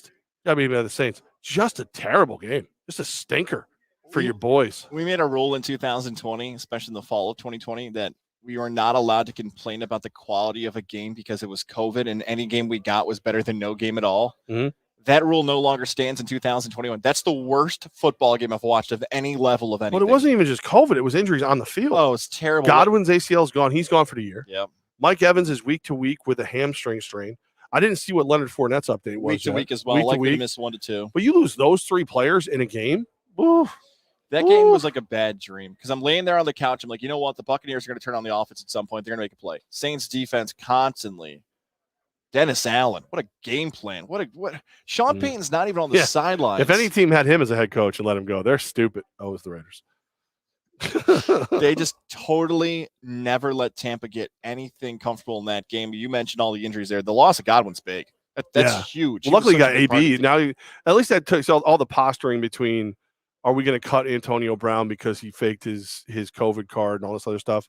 the Saints. Just a terrible game. Just a stinker for your boys. We made a rule in 2020, especially in the fall of 2020, that we were not allowed to complain about the quality of a game because it was COVID and any game we got was better than no game at all. Mm-hmm. That rule no longer stands in 2021. That's the worst football game I've watched of any level of anything. But it wasn't even just COVID. It was injuries on the field. Oh, it's terrible. Godwin's ACL is gone. He's gone for the year. Yep. Mike Evans is week to week with a hamstring strain. I didn't see what Leonard Fournette's update was. Week to yet. week as well. Week to Likely to week. miss 1 to 2. But you lose those 3 players in a game. Oof. That game was like a bad dream because I'm laying there on the couch. I'm like, you know what? The Buccaneers are going to turn on the offense at some point. They're going to make a play. Saints defense constantly. Dennis Allen. What a game plan. What? Sean Payton's not even on the sidelines. If any team had him as a head coach and let him go, they're stupid. Oh, it's the Raiders. They just totally never let Tampa get anything comfortable in that game. You mentioned all the injuries there. The loss of Godwin's big. That's huge. Well, luckily, you got AB. Now, at least that took all the posturing between, are we going to cut Antonio Brown because he faked his COVID card and all this other stuff?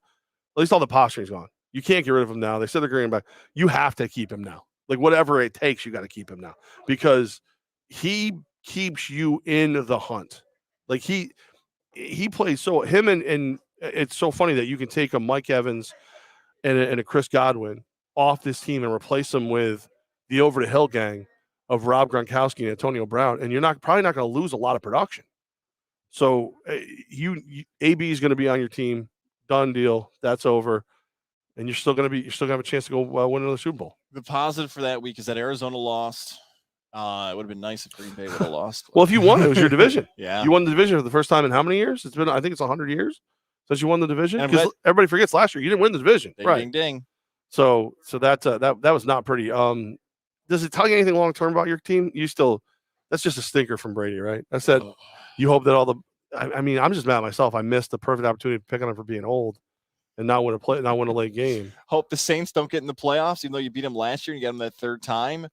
At least all the posturing's gone. You can't get rid of him now. They said they're going back. You have to keep him now. Like, whatever it takes, you got to keep him now because he keeps you in the hunt. Like, he plays so him and it's so funny that you can take a Mike Evans and a Chris Godwin off this team and replace them with the over the hill gang of Rob Gronkowski and Antonio Brown, and you're probably not going to lose a lot of production. So AB is going to be on your team. Done deal. That's over. And you're still going to have a chance to go win another Super Bowl. The positive for that week is that Arizona lost. It would have been nice if Green Bay would have lost. Well, if you won, it was your division. Yeah. You won the division for the first time in how many years? It's been, I think it's 100 years since you won the division. Because everybody forgets last year you didn't win the division. Ding, right. Ding, ding. So that was not pretty. Does it tell you anything long term about your team? That's just a stinker from Brady, right? I said you hope that all the. I mean, I'm just mad at myself. I missed the perfect opportunity to pick on him for being old and not win a late game. Hope the Saints don't get in the playoffs, even though you beat them last year and you got them that 3rd time.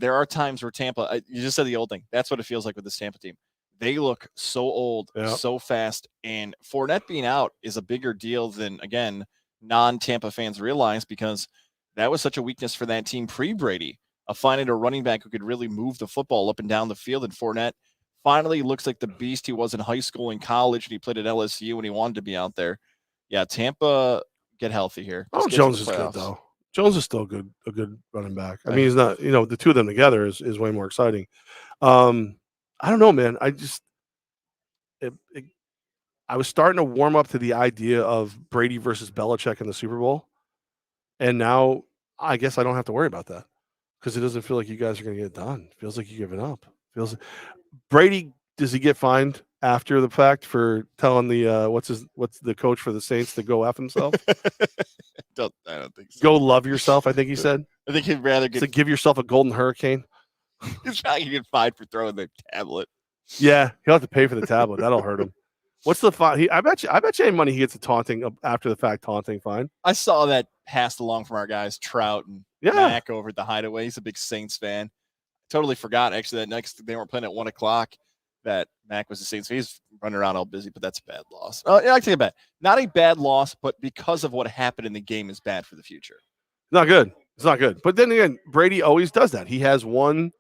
There are times where Tampa, you just said the old thing. That's what it feels like with this Tampa team. They look so old, so fast, and Fournette being out is a bigger deal than, again, non-Tampa fans realize because that was such a weakness for that team pre-Brady, of finding a running back who could really move the football up and down the field, and Fournette finally looks like the beast he was in high school and college when he played at LSU when he wanted to be out there. Yeah, Tampa, get healthy here. Oh, Jones is good, though. Jones is still a good running back. I mean, he's not, the two of them together is way more exciting. I don't know, man. I was starting to warm up to the idea of Brady versus Belichick in the Super Bowl. And now I guess I don't have to worry about that because it doesn't feel like you guys are going to get it done. It feels like you're giving up. Brady, does he get fined after the fact for telling the what's the coach for the Saints to go F himself? I don't think so. Go love yourself, I think he said. I think he'd rather to give yourself a golden hurricane. He's probably get fined for throwing the tablet. Yeah, he'll have to pay for the tablet. That'll hurt him. What's the fine? I bet you any money he gets a taunting after the fact taunting fine. I saw that passed along from our guys Trout and Mac over at the Hideaway. He's a big Saints fan. Totally forgot actually that they weren't playing at 1:00. That Mac was the Saints. He's running around all busy, but that's a bad loss. I take it back. Not a bad loss, but because of what happened in the game is bad for the future. Not good. It's not good. But then again, Brady always does that. He has one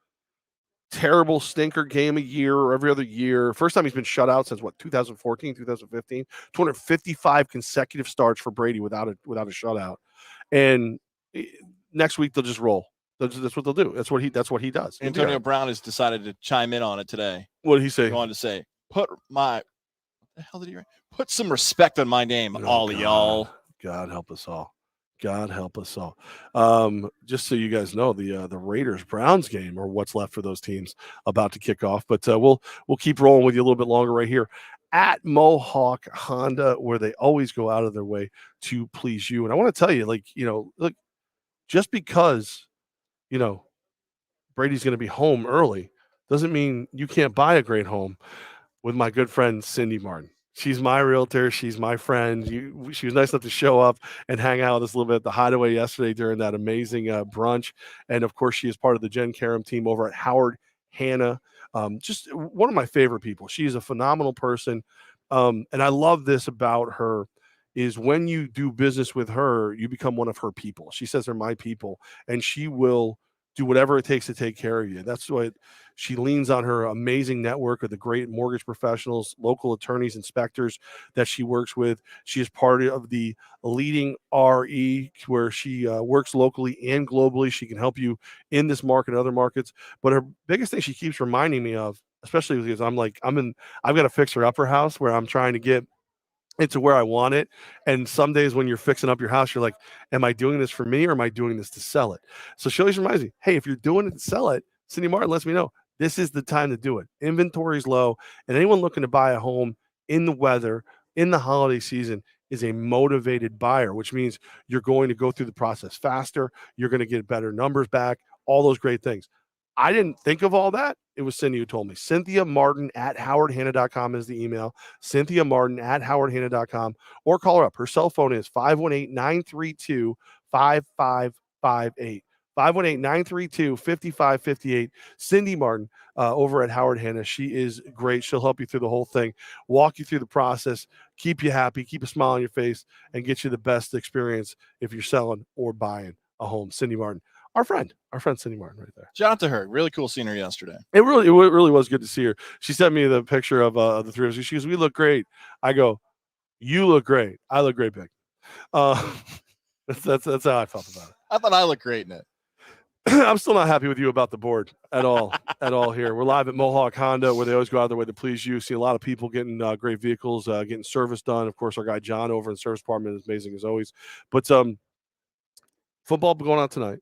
terrible stinker game a year or every other year. First time he's been shut out since 2014, 2015. 255 consecutive starts for Brady without a shutout. And next week they'll just roll. That's what they'll do. That's what he does. Antonio Brown has decided to chime in on it today. What did he say? He wanted to say, what the hell did he write? Put some respect on my name, all y'all. God help us all. God help us all. Just so you guys know, the Raiders-Browns game, or what's left for those teams, about to kick off. But we'll keep rolling with you a little bit longer right here at Mohawk Honda, where they always go out of their way to please you. And I want to tell you, look, just because Brady's going to be home early doesn't mean you can't buy a great home with my good friend Cindy Martin. She's my realtor. She's my friend. She was nice enough to show up and hang out with us a little bit at the Hideaway yesterday during that amazing brunch. And, of course, she is part of the Jen Karam team over at Howard Hanna. Just one of my favorite people. She is a phenomenal person. And I love this about her is when you do business with her, you become one of her people. She says they're my people, and she will do whatever it takes to take care of you. That's what she leans on, her amazing network of the great mortgage professionals, local attorneys, inspectors that she works with. She is part of the leading RE, where she works locally and globally. She can help you in this market and other markets. But her biggest thing she keeps reminding me of, especially because I've got a fixer upper house where I'm trying to get it to where I want it. And some days when you're fixing up your house, you're like, am I doing this for me or am I doing this to sell it? So she always reminds me, hey, if you're doing it to sell it, Cindy Martin lets me know this is the time to do it. Inventory's low, and anyone looking to buy a home in the weather, in the holiday season, is a motivated buyer, which means you're going to go through the process faster. You're going to get better numbers back, all those great things. I didn't think of all that. It was Cindy who told me. Cynthia Martin at howardhanna.com is the email. Cynthia Martin at howardhanna.com, or call her up. Her cell phone is 518-932-5558. 518-932-5558. Cindy Martin over at Howard Hanna. She is great. She'll help you through the whole thing, walk you through the process, keep you happy, keep a smile on your face, and get you the best experience if you're selling or buying a home. Cindy Martin. Our friend Cindy Martin right there. Shout out to her. Really cool seeing her yesterday. It really was good to see her. She sent me the picture of the three of us. She goes, we look great. I go, you look great. I look great, big. That's how I felt about it. I thought I looked great in it. I'm still not happy with you about the board at all here. We're live at Mohawk Honda, where they always go out of their way to please you. See a lot of people getting great vehicles, getting service done. Of course, our guy John over in the service department is amazing as always. But football going on tonight.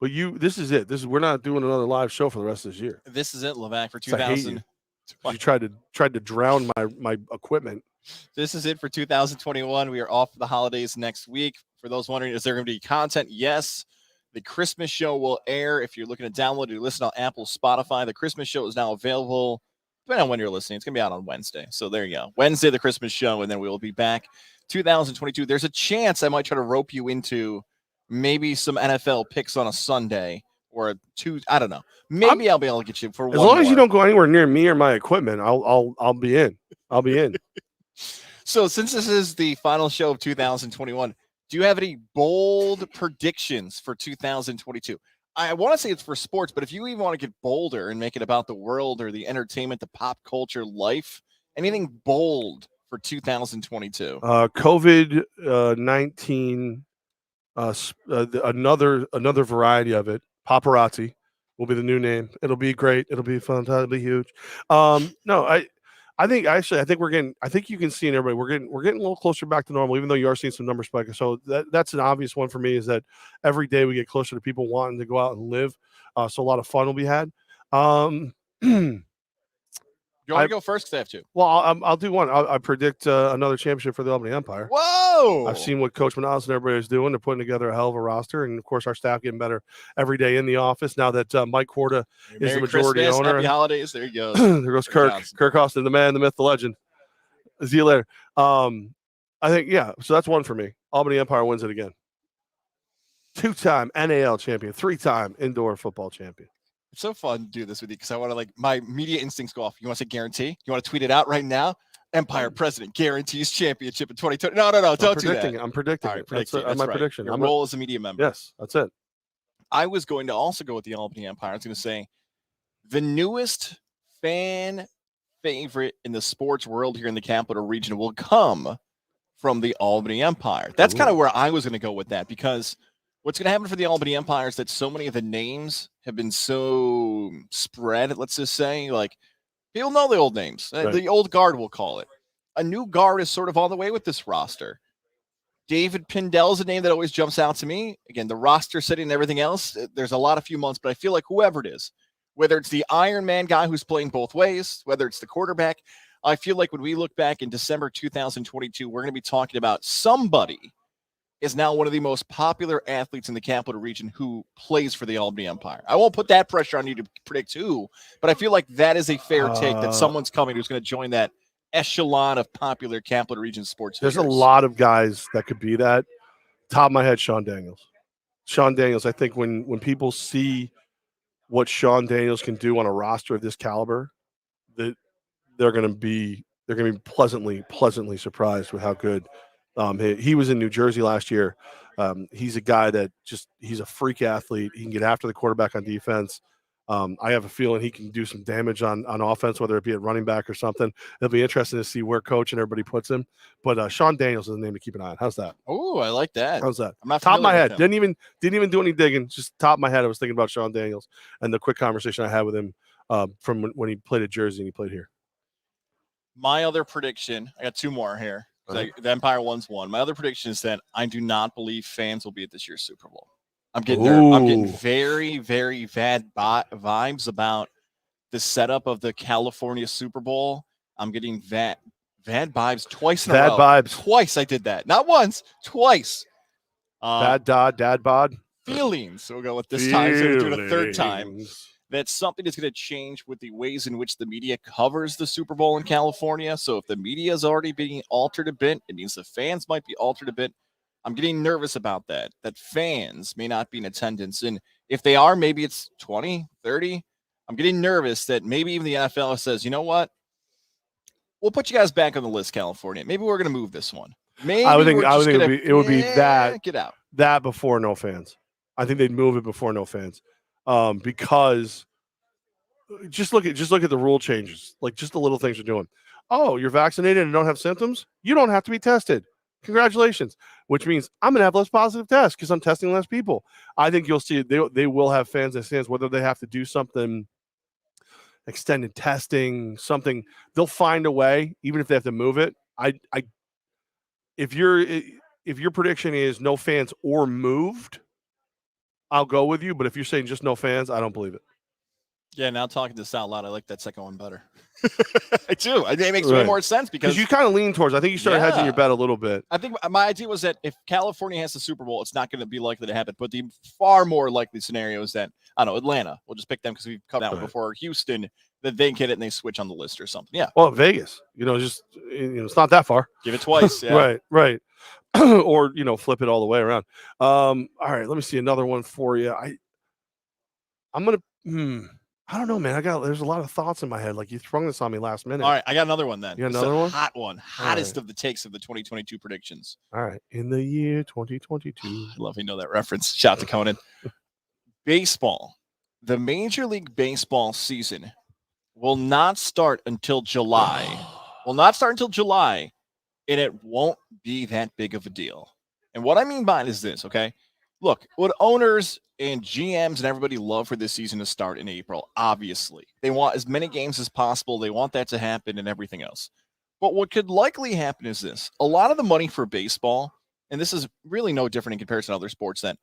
But this is it. We're not doing another live show for the rest of this year. This is it, Levack, for 2000. You tried to drown my equipment. This is it for 2021. We are off for the holidays next week. For those wondering, is there going to be content? Yes. The Christmas show will air. If you're looking to download or listen on Apple, Spotify, the Christmas show is now available. Depending on when you're listening, it's going to be out on Wednesday. So there you go. Wednesday, the Christmas show, and then we will be back 2022. There's a chance I might try to rope you into maybe some NFL picks on a Sunday or I don't know. Maybe I'll be able to get you for one. As long as you don't go anywhere near me or my equipment, I'll be in. I'll be in. So since this is the final show of 2021, do you have any bold predictions for 2022? I want to say it's for sports, but if you even want to get bolder and make it about the world or the entertainment, the pop culture, life, anything bold for 2022? COVID-19. Another variety of it. Paparazzi will be the new name. It'll be great. It'll be fun. It'll be huge. No, I think you can see in everybody we're getting a little closer back to normal, even though you are seeing some numbers spike. So that's an obvious one for me, is that every day we get closer to people wanting to go out and live. So a lot of fun will be had. You want to go first? Because I have to. Well, I'll do one. I predict another championship for the Albany Empire. Whoa! I've seen what Coach Manalas and everybody is doing. They're putting together a hell of a roster, and of course, our staff getting better every day in the office. Now that Mike Korda is the majority Christmas, owner. Happy holidays. There you go. There goes Kirk Austin, the man, the myth, the legend. See you later. I think So that's one for me. Albany Empire wins it again. 2-time NAL champion, 3-time indoor football champion. It's so fun to do this with you because I want to my media instincts go off. You want to say guarantee? You want to tweet it out right now? Empire president guarantees championship in 2020. No, don't do that. I'm predicting it. That's my prediction. Your role as a media member. Yes, that's it. I was going to also go with the Albany Empire. I was going to say the newest fan favorite in the sports world here in the Capital Region will come from the Albany Empire. That's kind of where I was going to go with that, because what's going to happen for the Albany Empire is that so many of the names have been so spread, let's just say, like, people know the old names. Right. The old guard, we'll call it. A new guard is sort of on the way with this roster. David Pindell is a name that always jumps out to me. Again, the roster setting and everything else, there's a few months, but I feel like whoever it is, whether it's the Iron Man guy who's playing both ways, whether it's the quarterback, I feel like when we look back in December 2022, we're going to be talking about somebody is now one of the most popular athletes in the Capital Region who plays for the Albany Empire. I won't put that pressure on you to predict who, but I feel like that is a fair take, that someone's coming who's going to join that echelon of popular Capital Region sports. There's a lot of guys that could be that. Top of my head, Sean Daniels. Sean Daniels, I think when people see what Sean Daniels can do on a roster of this caliber, that they're going to be pleasantly surprised with how good He was in New Jersey last year. He's a guy that he's a freak athlete. He can get after the quarterback on defense. I have a feeling he can do some damage on offense, whether it be at running back or something. It'll be interesting to see where coach and everybody puts him. But Sean Daniels is the name to keep an eye on. How's that? Oh, I like that. How's that? I'm not top of my head. familiar with Didn't even do any digging. Just top of my head. I was thinking about Sean Daniels and the quick conversation I had with him from when he played at Jersey and he played here. My other prediction, I got two more here. The Empire one's one. My other prediction is that I do not believe fans will be at this year's Super Bowl. I'm getting very, very bad vibes about the setup of the California Super Bowl. I'm getting bad vibes twice in a row. Bad vibes. Twice I did that. Not once, twice. Dad bod. Feelings. So we'll go with this time. So we'll do it a third time. That's something that's going to change with the ways in which the media covers the Super Bowl in California. So if the media is already being altered a bit, it means the fans might be altered a bit. I'm getting nervous about that fans may not be in attendance. And if they are, maybe it's 20, 30. I'm getting nervous that maybe even the NFL says, you know what? We'll put you guys back on the list, California. Maybe we're going to move this one. Maybe I would think it would be that. Get out. That before no fans. I think they'd move it before no fans. Because just look at the rule changes, like just the little things you're doing. Oh, you're vaccinated and don't have symptoms? You don't have to be tested. Congratulations. Which means I'm going to have less positive tests because I'm testing less people. I think you'll see they will have fans in stands, whether they have to do something, extended testing, something. They'll find a way, even if they have to move it. If your prediction is no fans or moved, I'll go with you. But if you're saying just no fans, I don't believe it. Yeah, now talking this out loud, I like that second one better. I do. I think it makes way more sense because you kind of lean towards. I think you started hedging your bet a little bit. I think my idea was that if California has the Super Bowl, it's not going to be likely to happen. But the far more likely scenario is that Atlanta. We'll just pick them because we've covered that before. Houston, that they get it and they switch on the list or something. Yeah. Well, Vegas, it's not that far. Give it twice. Yeah. right. Or flip it all the way around. All right, let me see another one for you. I'm gonna. I don't know, man. There's a lot of thoughts in my head. Like you sprung this on me last minute. All right, I got another one then. You got another one? Hot one. Hottest of the takes of the 2022 predictions. All right. In the year 2022. I love you know that reference. Shout out to Conan. Baseball. The Major League Baseball season will not start until July. And it won't be that big of a deal. And what I mean by it is this, okay? Look, what owners and GMs and everybody love for this season to start in April, obviously. They want as many games as possible. They want that to happen and everything else. But what could likely happen is this. A lot of the money for baseball, and this is really no different in comparison to other sports, that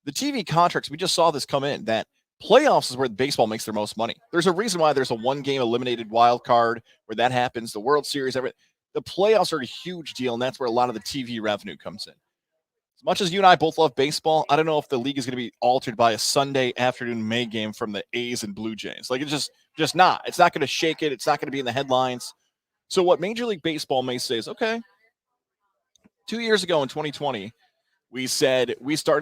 the TV contracts, we just saw this come in, that playoffs is where baseball makes their most money. There's a reason why there's a one-game eliminated wild card where that happens, the World Series, everything. The playoffs are a huge deal, and that's where a lot of the TV revenue comes in. As much as you and I both love baseball, I don't know if the league is going to be altered by a Sunday afternoon May game from the A's and Blue Jays. Like, it's just not. It's not going to shake it. It's not going to be in the headlines. So what Major League Baseball may say is, okay, 2 years ago in 2020, we started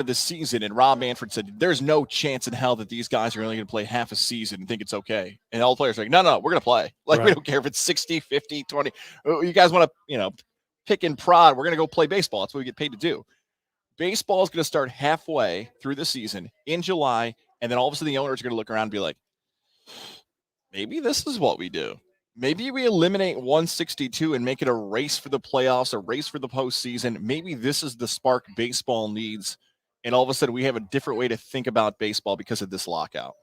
the season, and Rob Manfred said, there's no chance in hell that these guys are only going to play half a season and think it's okay. And all the players are like, no, we're going to play. Like, We don't care if it's 60, 50, 20. You guys want to, pick and prod. We're going to go play baseball. That's what we get paid to do. Baseball is going to start halfway through the season in July, and then all of a sudden the owners are going to look around and be like, maybe this is what we do. Maybe we eliminate 162 and make it a race for the playoffs, a race for the postseason. Maybe this is the spark baseball needs, and all of a sudden we have a different way to think about baseball because of this lockout.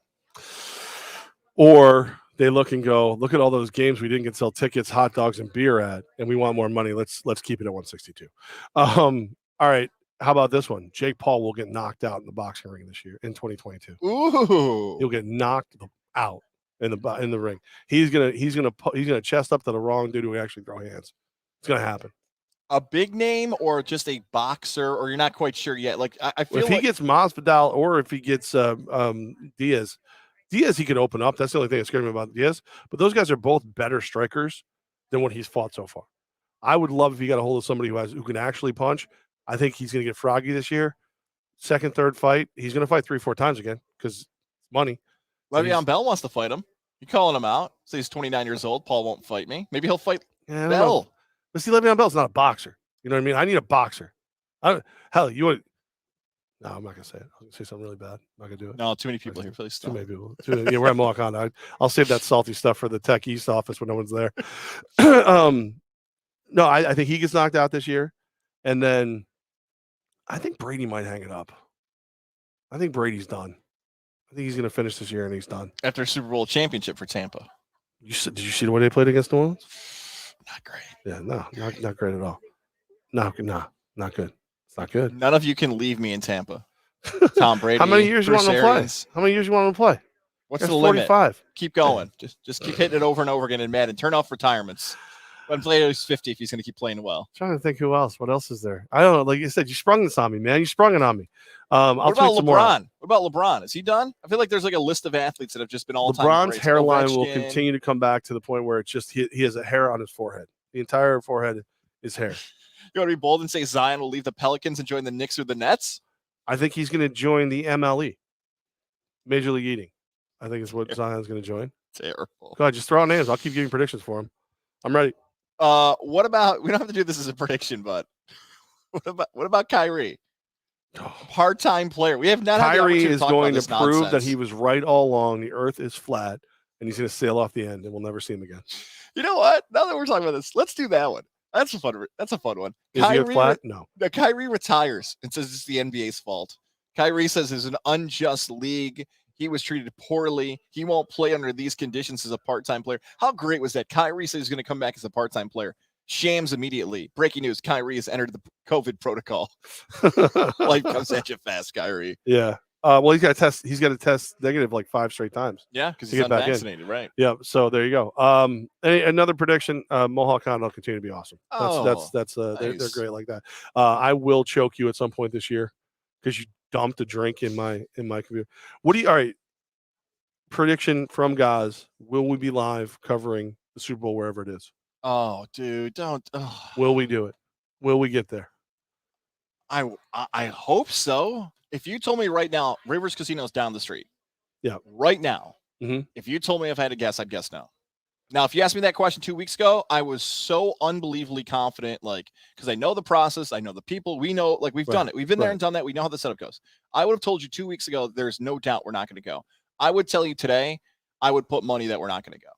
Or they look and go, look at all those games we didn't get to sell tickets, hot dogs, and beer at, and we want more money. Let's keep it at 162. All right. How about this one? Jake Paul will get knocked out in the boxing ring this year in 2022. Ooh, he'll get knocked out in the ring. He's gonna chest up to the wrong dude who actually throw hands. It's gonna happen. A big name or just a boxer, or you're not quite sure yet. Like I feel if he gets Masvidal or if he gets Diaz, he could open up. That's the only thing that scared me about Diaz. But those guys are both better strikers than what he's fought so far. I would love if he got a hold of somebody who can actually punch. I think he's going to get froggy this year. Second, third fight, he's going to fight 3-4 times again because it's money. Le'Veon Bell wants to fight him. You calling him out? Say he's 29 years old. Paul won't fight me. Maybe he'll fight Bell. But see, Le'Veon Bell's not a boxer. You know what I mean? I need a boxer. Hell, you want? No, I'm not gonna say it. I'm gonna say something really bad. I'm not gonna do it. No, too many people here. Please Too stop. many people. Yeah, we're at Mohawk Honda. I'll save that salty stuff for the Tech East office when no one's there. No, I think he gets knocked out this year, and then I think Brady might hang it up. I think Brady's done. I think he's gonna finish this year and he's done. After a Super Bowl championship for Tampa. Did you see the way they played against New Orleans? Not great. Yeah, no, not great at all. No, not good. It's not good. None of you can leave me in Tampa. Tom Brady. How many years Bruce you want him to play? Arians. How many years you want him to play? What's That's the limit? 45. Keep going. Just keep hitting it over and over again in Madden. Turn off retirements. Let him play at least 50 if he's going to keep playing well. Trying to think who else. What else is there? I don't know. Like you said, you sprung this on me, man. You sprung it on me. I'll What about tweet some more out. LeBron? What about LeBron? Is he done? I feel like there's like a list of athletes that have just been all-time LeBron's greats. hairline will Ovechkin. continue to come back to the point where it's just he has a hair on his forehead. The entire forehead is hair. You want to be bold and say Zion will leave the Pelicans and join the Knicks or the Nets? I think he's going to join the MLE, Major League Eating. I think is what Zion's going to join. Terrible. Go ahead, just throw out names. I'll keep giving predictions for him. I'm ready. What about, we don't have to do this as a prediction, but what about Kyrie? Part-time player. We have not had the Kyrie opportunity is talk going about to this prove nonsense. that he was right all along. The earth is flat, and he's going to sail off the end, and we'll never see him again. You know what? Now that we're talking about this, let's do that one. That's a fun one. Is he flat? No. Kyrie retires and says it's the NBA's fault. Kyrie says it's an unjust league. He was treated poorly. He won't play under these conditions as a part-time player. How great was that? Kyrie says he's going to come back as a part-time player. Shams immediately. Breaking news: Kyrie has entered the COVID protocol. Life comes at you fast, Kyrie. Yeah. Well, he's got to test. He's got to test negative like 5 straight times. Yeah, because to he's get back in. unvaccinated, right? Yeah. So there you go. Another prediction: Mohawk Honda will continue to be awesome. They're Nice. great like that. I will choke you at some point this year because you dumped a drink in my computer. All right? Prediction from Goz: will we be live covering the Super Bowl wherever it is? Oh, dude, don't. Oh. Will we do it? Will we get there? I hope so. If you told me right now, Rivers Casino's down the street. Yeah. Right now. Mhm. If you told me if I had to guess, I'd guess no. Now, if you asked me that question 2 weeks ago, I was so unbelievably confident, like, because I know the process, I know the people, we know, like, we've done it. We've been there and done that. We know how the setup goes. I would have told you 2 weeks ago, there's no doubt we're not going to go. I would tell you today, I would put money that we're not going to go.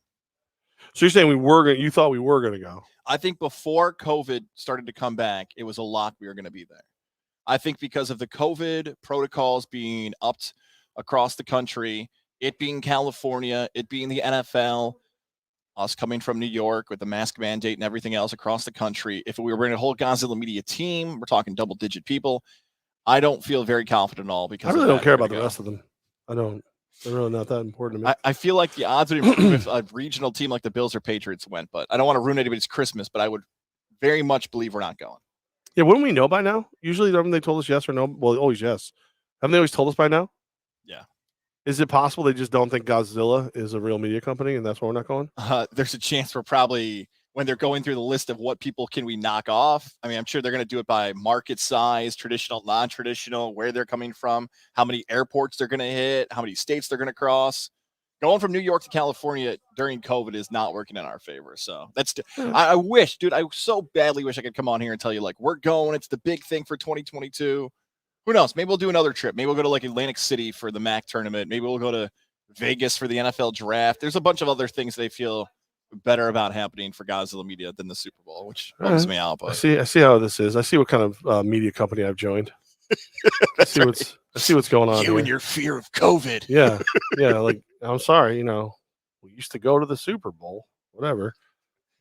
So you're saying you thought we were going to go? I think before COVID started to come back, it was a lock we were going to be there. I think because of the COVID protocols being upped across the country, it being California, it being the NFL, us coming from New York with the mask mandate and everything else across the country. If we were bringing a whole Godzilla media team, we're talking double-digit people. I don't feel very confident at all because I really don't care about the rest of them. I don't. They're really not that important to me. I feel like the odds would improve if a regional team like the Bills or Patriots went, but I don't want to ruin anybody's Christmas, but I would very much believe we're not going. Yeah, wouldn't we know by now? Usually, haven't they told us yes or no? Well, always yes. Haven't they always told us by now? Yeah. Is it possible they just don't think Godzilla is a real media company and that's why we're not going? There's a chance we're probably, when they're going through the list of what people can we knock off, I mean, I'm sure they're going to do it by market size, traditional, non-traditional, where they're coming from, how many airports they're going to hit, how many states they're going to cross. Going from New York to California during COVID is not working in our favor. So that's, I wish, dude, I so badly wish I could come on here and tell you, like, we're going, it's the big thing for 2022. Who knows? Maybe we'll do another trip. Maybe we'll go to like Atlantic City for the MAC tournament. Maybe we'll go to Vegas for the NFL draft. There's a bunch of other things they feel better about happening for Godzilla Media than the Super Bowl, which bums me out. But I see how this is. I see what kind of media company I've joined. I see what's going on. You here. and your fear of COVID. Yeah. Like, I'm sorry. We used to go to the Super Bowl. Whatever.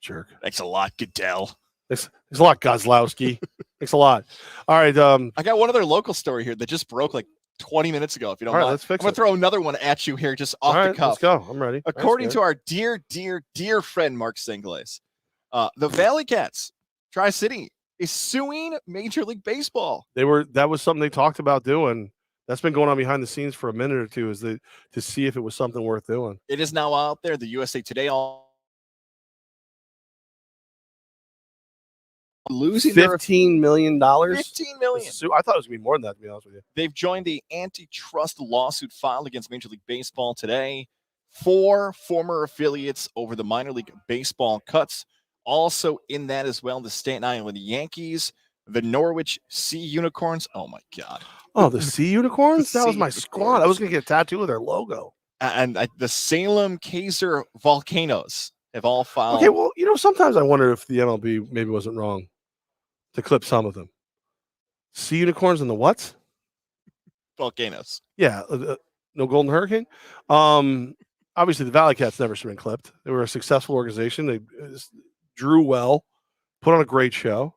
Jerk. Thanks a lot, Goodell. Thanks a lot, Gozlowski. Thanks a lot. All right. I got one other local story here that just broke like 20 minutes ago. If you don't mind, let's fix I'm gonna throw another one at you here, just off the cuff. Let's go. I'm ready. According to our dear friend Mark Singles, the Valley Cats, Tri-City, is suing Major League Baseball. That was something they talked about doing. That's been going on behind the scenes for a minute or two, to see if it was something worth doing. It is now out there. The USA Today losing $15 million. $15 million. I thought it was gonna be more than that, to be honest with you. They've joined the antitrust lawsuit filed against Major League Baseball today. 4 former affiliates over the minor league baseball cuts Also in that as well, the Staten Island Yankees, the Norwich Sea Unicorns. Oh my God. Oh, the Sea Unicorns? The That was Sea my squad. I was going to get a tattoo of their logo. And the Salem Kaiser Volcanoes have all filed. Okay, well, sometimes I wonder if the MLB maybe wasn't wrong to clip some of them. Sea Unicorns and the what? Volcanoes. Yeah, no Golden Hurricane. Obviously, the Valley Cats never should have been clipped. They were a successful organization. They drew well, put on a great show.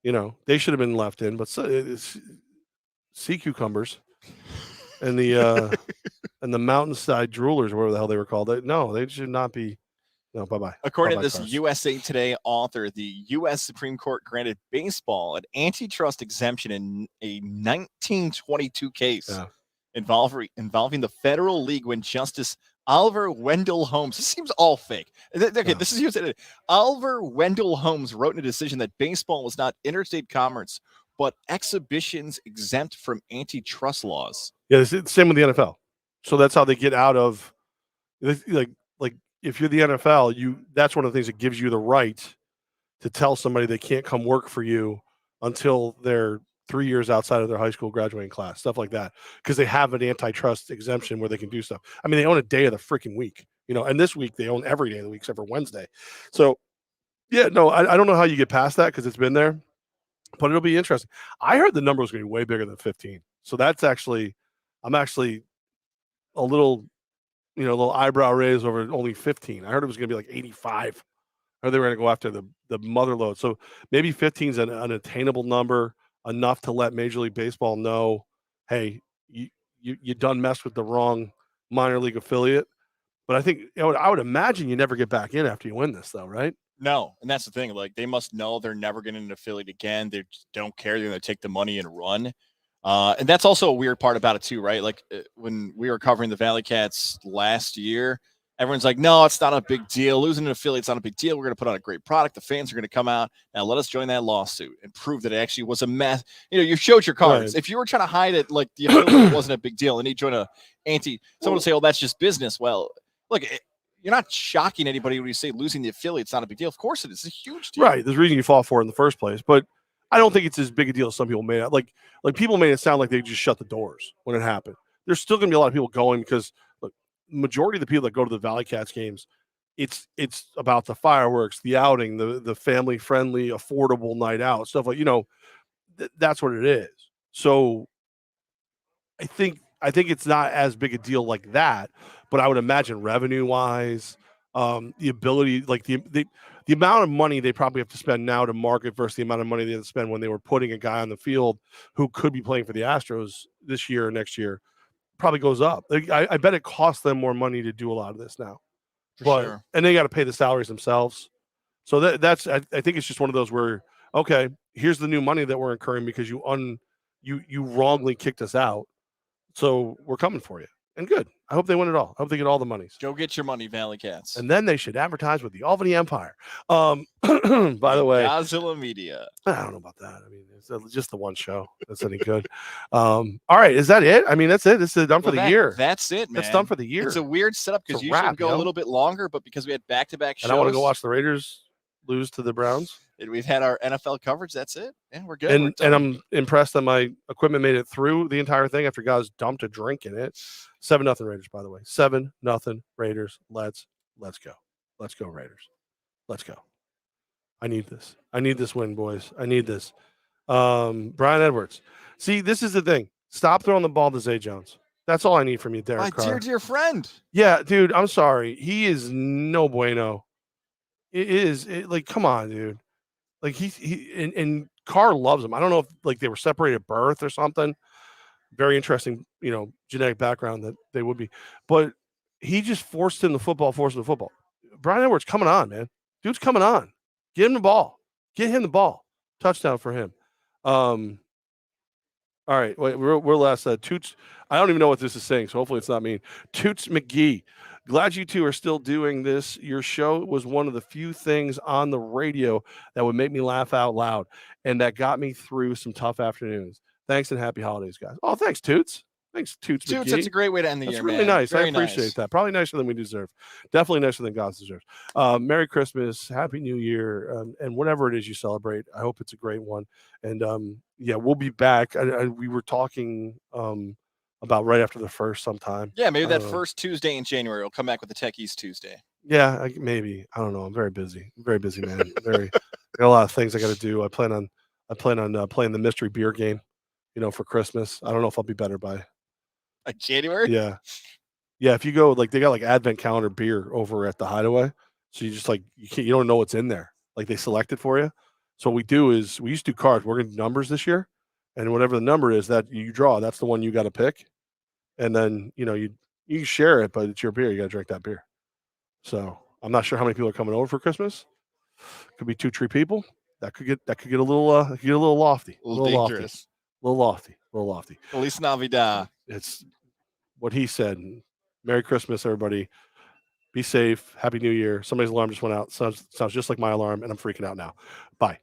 They should have been left in, but sea cucumbers and the and the mountainside droolers, whatever the hell they were called. They should not be. No, bye-bye. According bye-bye to this cars. USA Today author, the U.S. Supreme Court granted baseball an antitrust exemption in a 1922 case involving the Federal League when Justice Oliver Wendell Holmes. This seems all fake. Okay, this is USA Today. Oliver Wendell Holmes wrote in a decision that baseball was not interstate commerce, but exhibitions exempt from antitrust laws. Yeah, it's the same with the NFL. So that's how they get out of like if you're the NFL, that's one of the things that gives you the right to tell somebody they can't come work for you until they're 3 years outside of their high school graduating class, stuff like that, because they have an antitrust exemption where they can do stuff. I mean, they own a day of the freaking week, and this week they own every day of the week except for Wednesday. So, yeah, no, I don't know how you get past that because it's been there, but it'll be interesting. I heard the number was going to be way bigger than 15. So I'm actually a little eyebrow raise over only 15. I heard it was going to be like 85. Or they were going to go after the mother load. So maybe 15 is an attainable number, enough to let Major League Baseball know, hey, you done messed with the wrong minor league affiliate. But I think I would imagine you never get back in after you win this, though, right? No, and that's the thing. Like, they must know they're never getting an affiliate again. They just don't care. They're going to take the money and run. And that's also a weird part about it too, right? Like when we were covering the Valley Cats last year, everyone's like, no, it's not a big deal. Losing an affiliate's not a big deal. We're going to put on a great product. The fans are going to come out. Now let us join that lawsuit and prove that it actually was a mess. You showed your cards. Right. If you were trying to hide it, like the affiliate wasn't a big deal, and you join someone will say, oh, that's just business. Well, look, you're not shocking anybody when you say losing the affiliate's not a big deal. Of course it is. It's a huge deal. Right. There's a reason you fought for it in the first place. But I don't think it's as big a deal as some people made it. Like people made it sound like they just shut the doors when it happened. There's still going to be a lot of people going because look, majority of the people that go to the Valley Cats games, it's about the fireworks, the outing, the family friendly, affordable night out, stuff like, that's what it is. So I think it's not as big a deal like that, but I would imagine revenue wise, the ability, like the amount of money they probably have to spend now to market versus the amount of money they had to spend when they were putting a guy on the field who could be playing for the Astros this year or next year probably goes up. I bet it costs them more money to do a lot of this now. Sure. And they got to pay the salaries themselves. So that's I think it's just one of those where, okay, here's the new money that we're incurring because you wrongly kicked us out. So we're coming for you. And good. I hope they win it all. I hope they get all the monies. Go get your money, Valley Cats. And then they should advertise with the Albany Empire. By the way, Godzilla Media. I don't know about that. I mean, it's just the one show that's any good. All right, is that it? I mean, that's it. This is done for the year. That's it, man. That's done for the year. It's a weird setup because you should go a little bit longer, but because we had back-to-back shows. And I want to go watch the Raiders lose to the Browns. And we've had our NFL coverage. That's it. And we're good. And I'm impressed that my equipment made it through the entire thing after guys dumped a drink in it. 7-0 Raiders, by the way. 7-0 Raiders. Let's go. Let's go, Raiders. Let's go. I need this. I need this win, boys. I need this. Brian Edwards. See, this is the thing. Stop throwing the ball to Zay Jones. That's all I need from you, Derek Carr. My dear friend. Yeah, dude, I'm sorry. He is no bueno. It is like, come on, dude. Like he and Carr loves him. I don't know if like they were separated at birth or something. Very interesting, genetic background that they would be. But he just forced him the football. Brian Edwards coming on, man. Dude's coming on. Get him the ball. Get him the ball. Touchdown for him. All right, wait, we're last. Toots, I don't even know what this is saying, so hopefully it's not mean. Toots McGee. Glad you two are still doing this. Your show was one of the few things on the radio that would make me laugh out loud and that got me through some tough afternoons. Thanks and happy holidays, guys. Oh, thanks, Toots. Thanks, Toots Toots, McGee. that's a great way to end the That's year, really man. nice. Very I appreciate nice. that. Probably nicer than we deserve. Definitely nicer than Goz deserves. Merry Christmas, Happy New Year, and whatever it is you celebrate. I hope it's a great one. And yeah, we'll be back. We were talking about right after the first sometime. Yeah, maybe I that don't know. first Tuesday in January we'll come back with the Techies Tuesday. Yeah, maybe. I don't know. I'm very busy. I'm very busy, man. I got a lot of things I got to do. I plan on playing the mystery beer game, for Christmas. I don't know if I'll be better by. Like January? Yeah. Yeah, if you go they got like advent calendar beer over at the Hideaway. So you just you don't know what's in there. Like they select it for you. So what we do is we used to do cards. We're gonna do numbers this year. And whatever the number is that you draw, that's the one you gotta pick. And then, you can share it, but it's your beer. You gotta drink that beer. So I'm not sure how many people are coming over for Christmas. Could be 2-3 people. That could get a little lofty. A little dangerous. Lofty. A little lofty. Feliz Navidad. It's what he said. Merry Christmas, everybody. Be safe. Happy New Year. Somebody's alarm just went out. Sounds just like my alarm, and I'm freaking out now. Bye.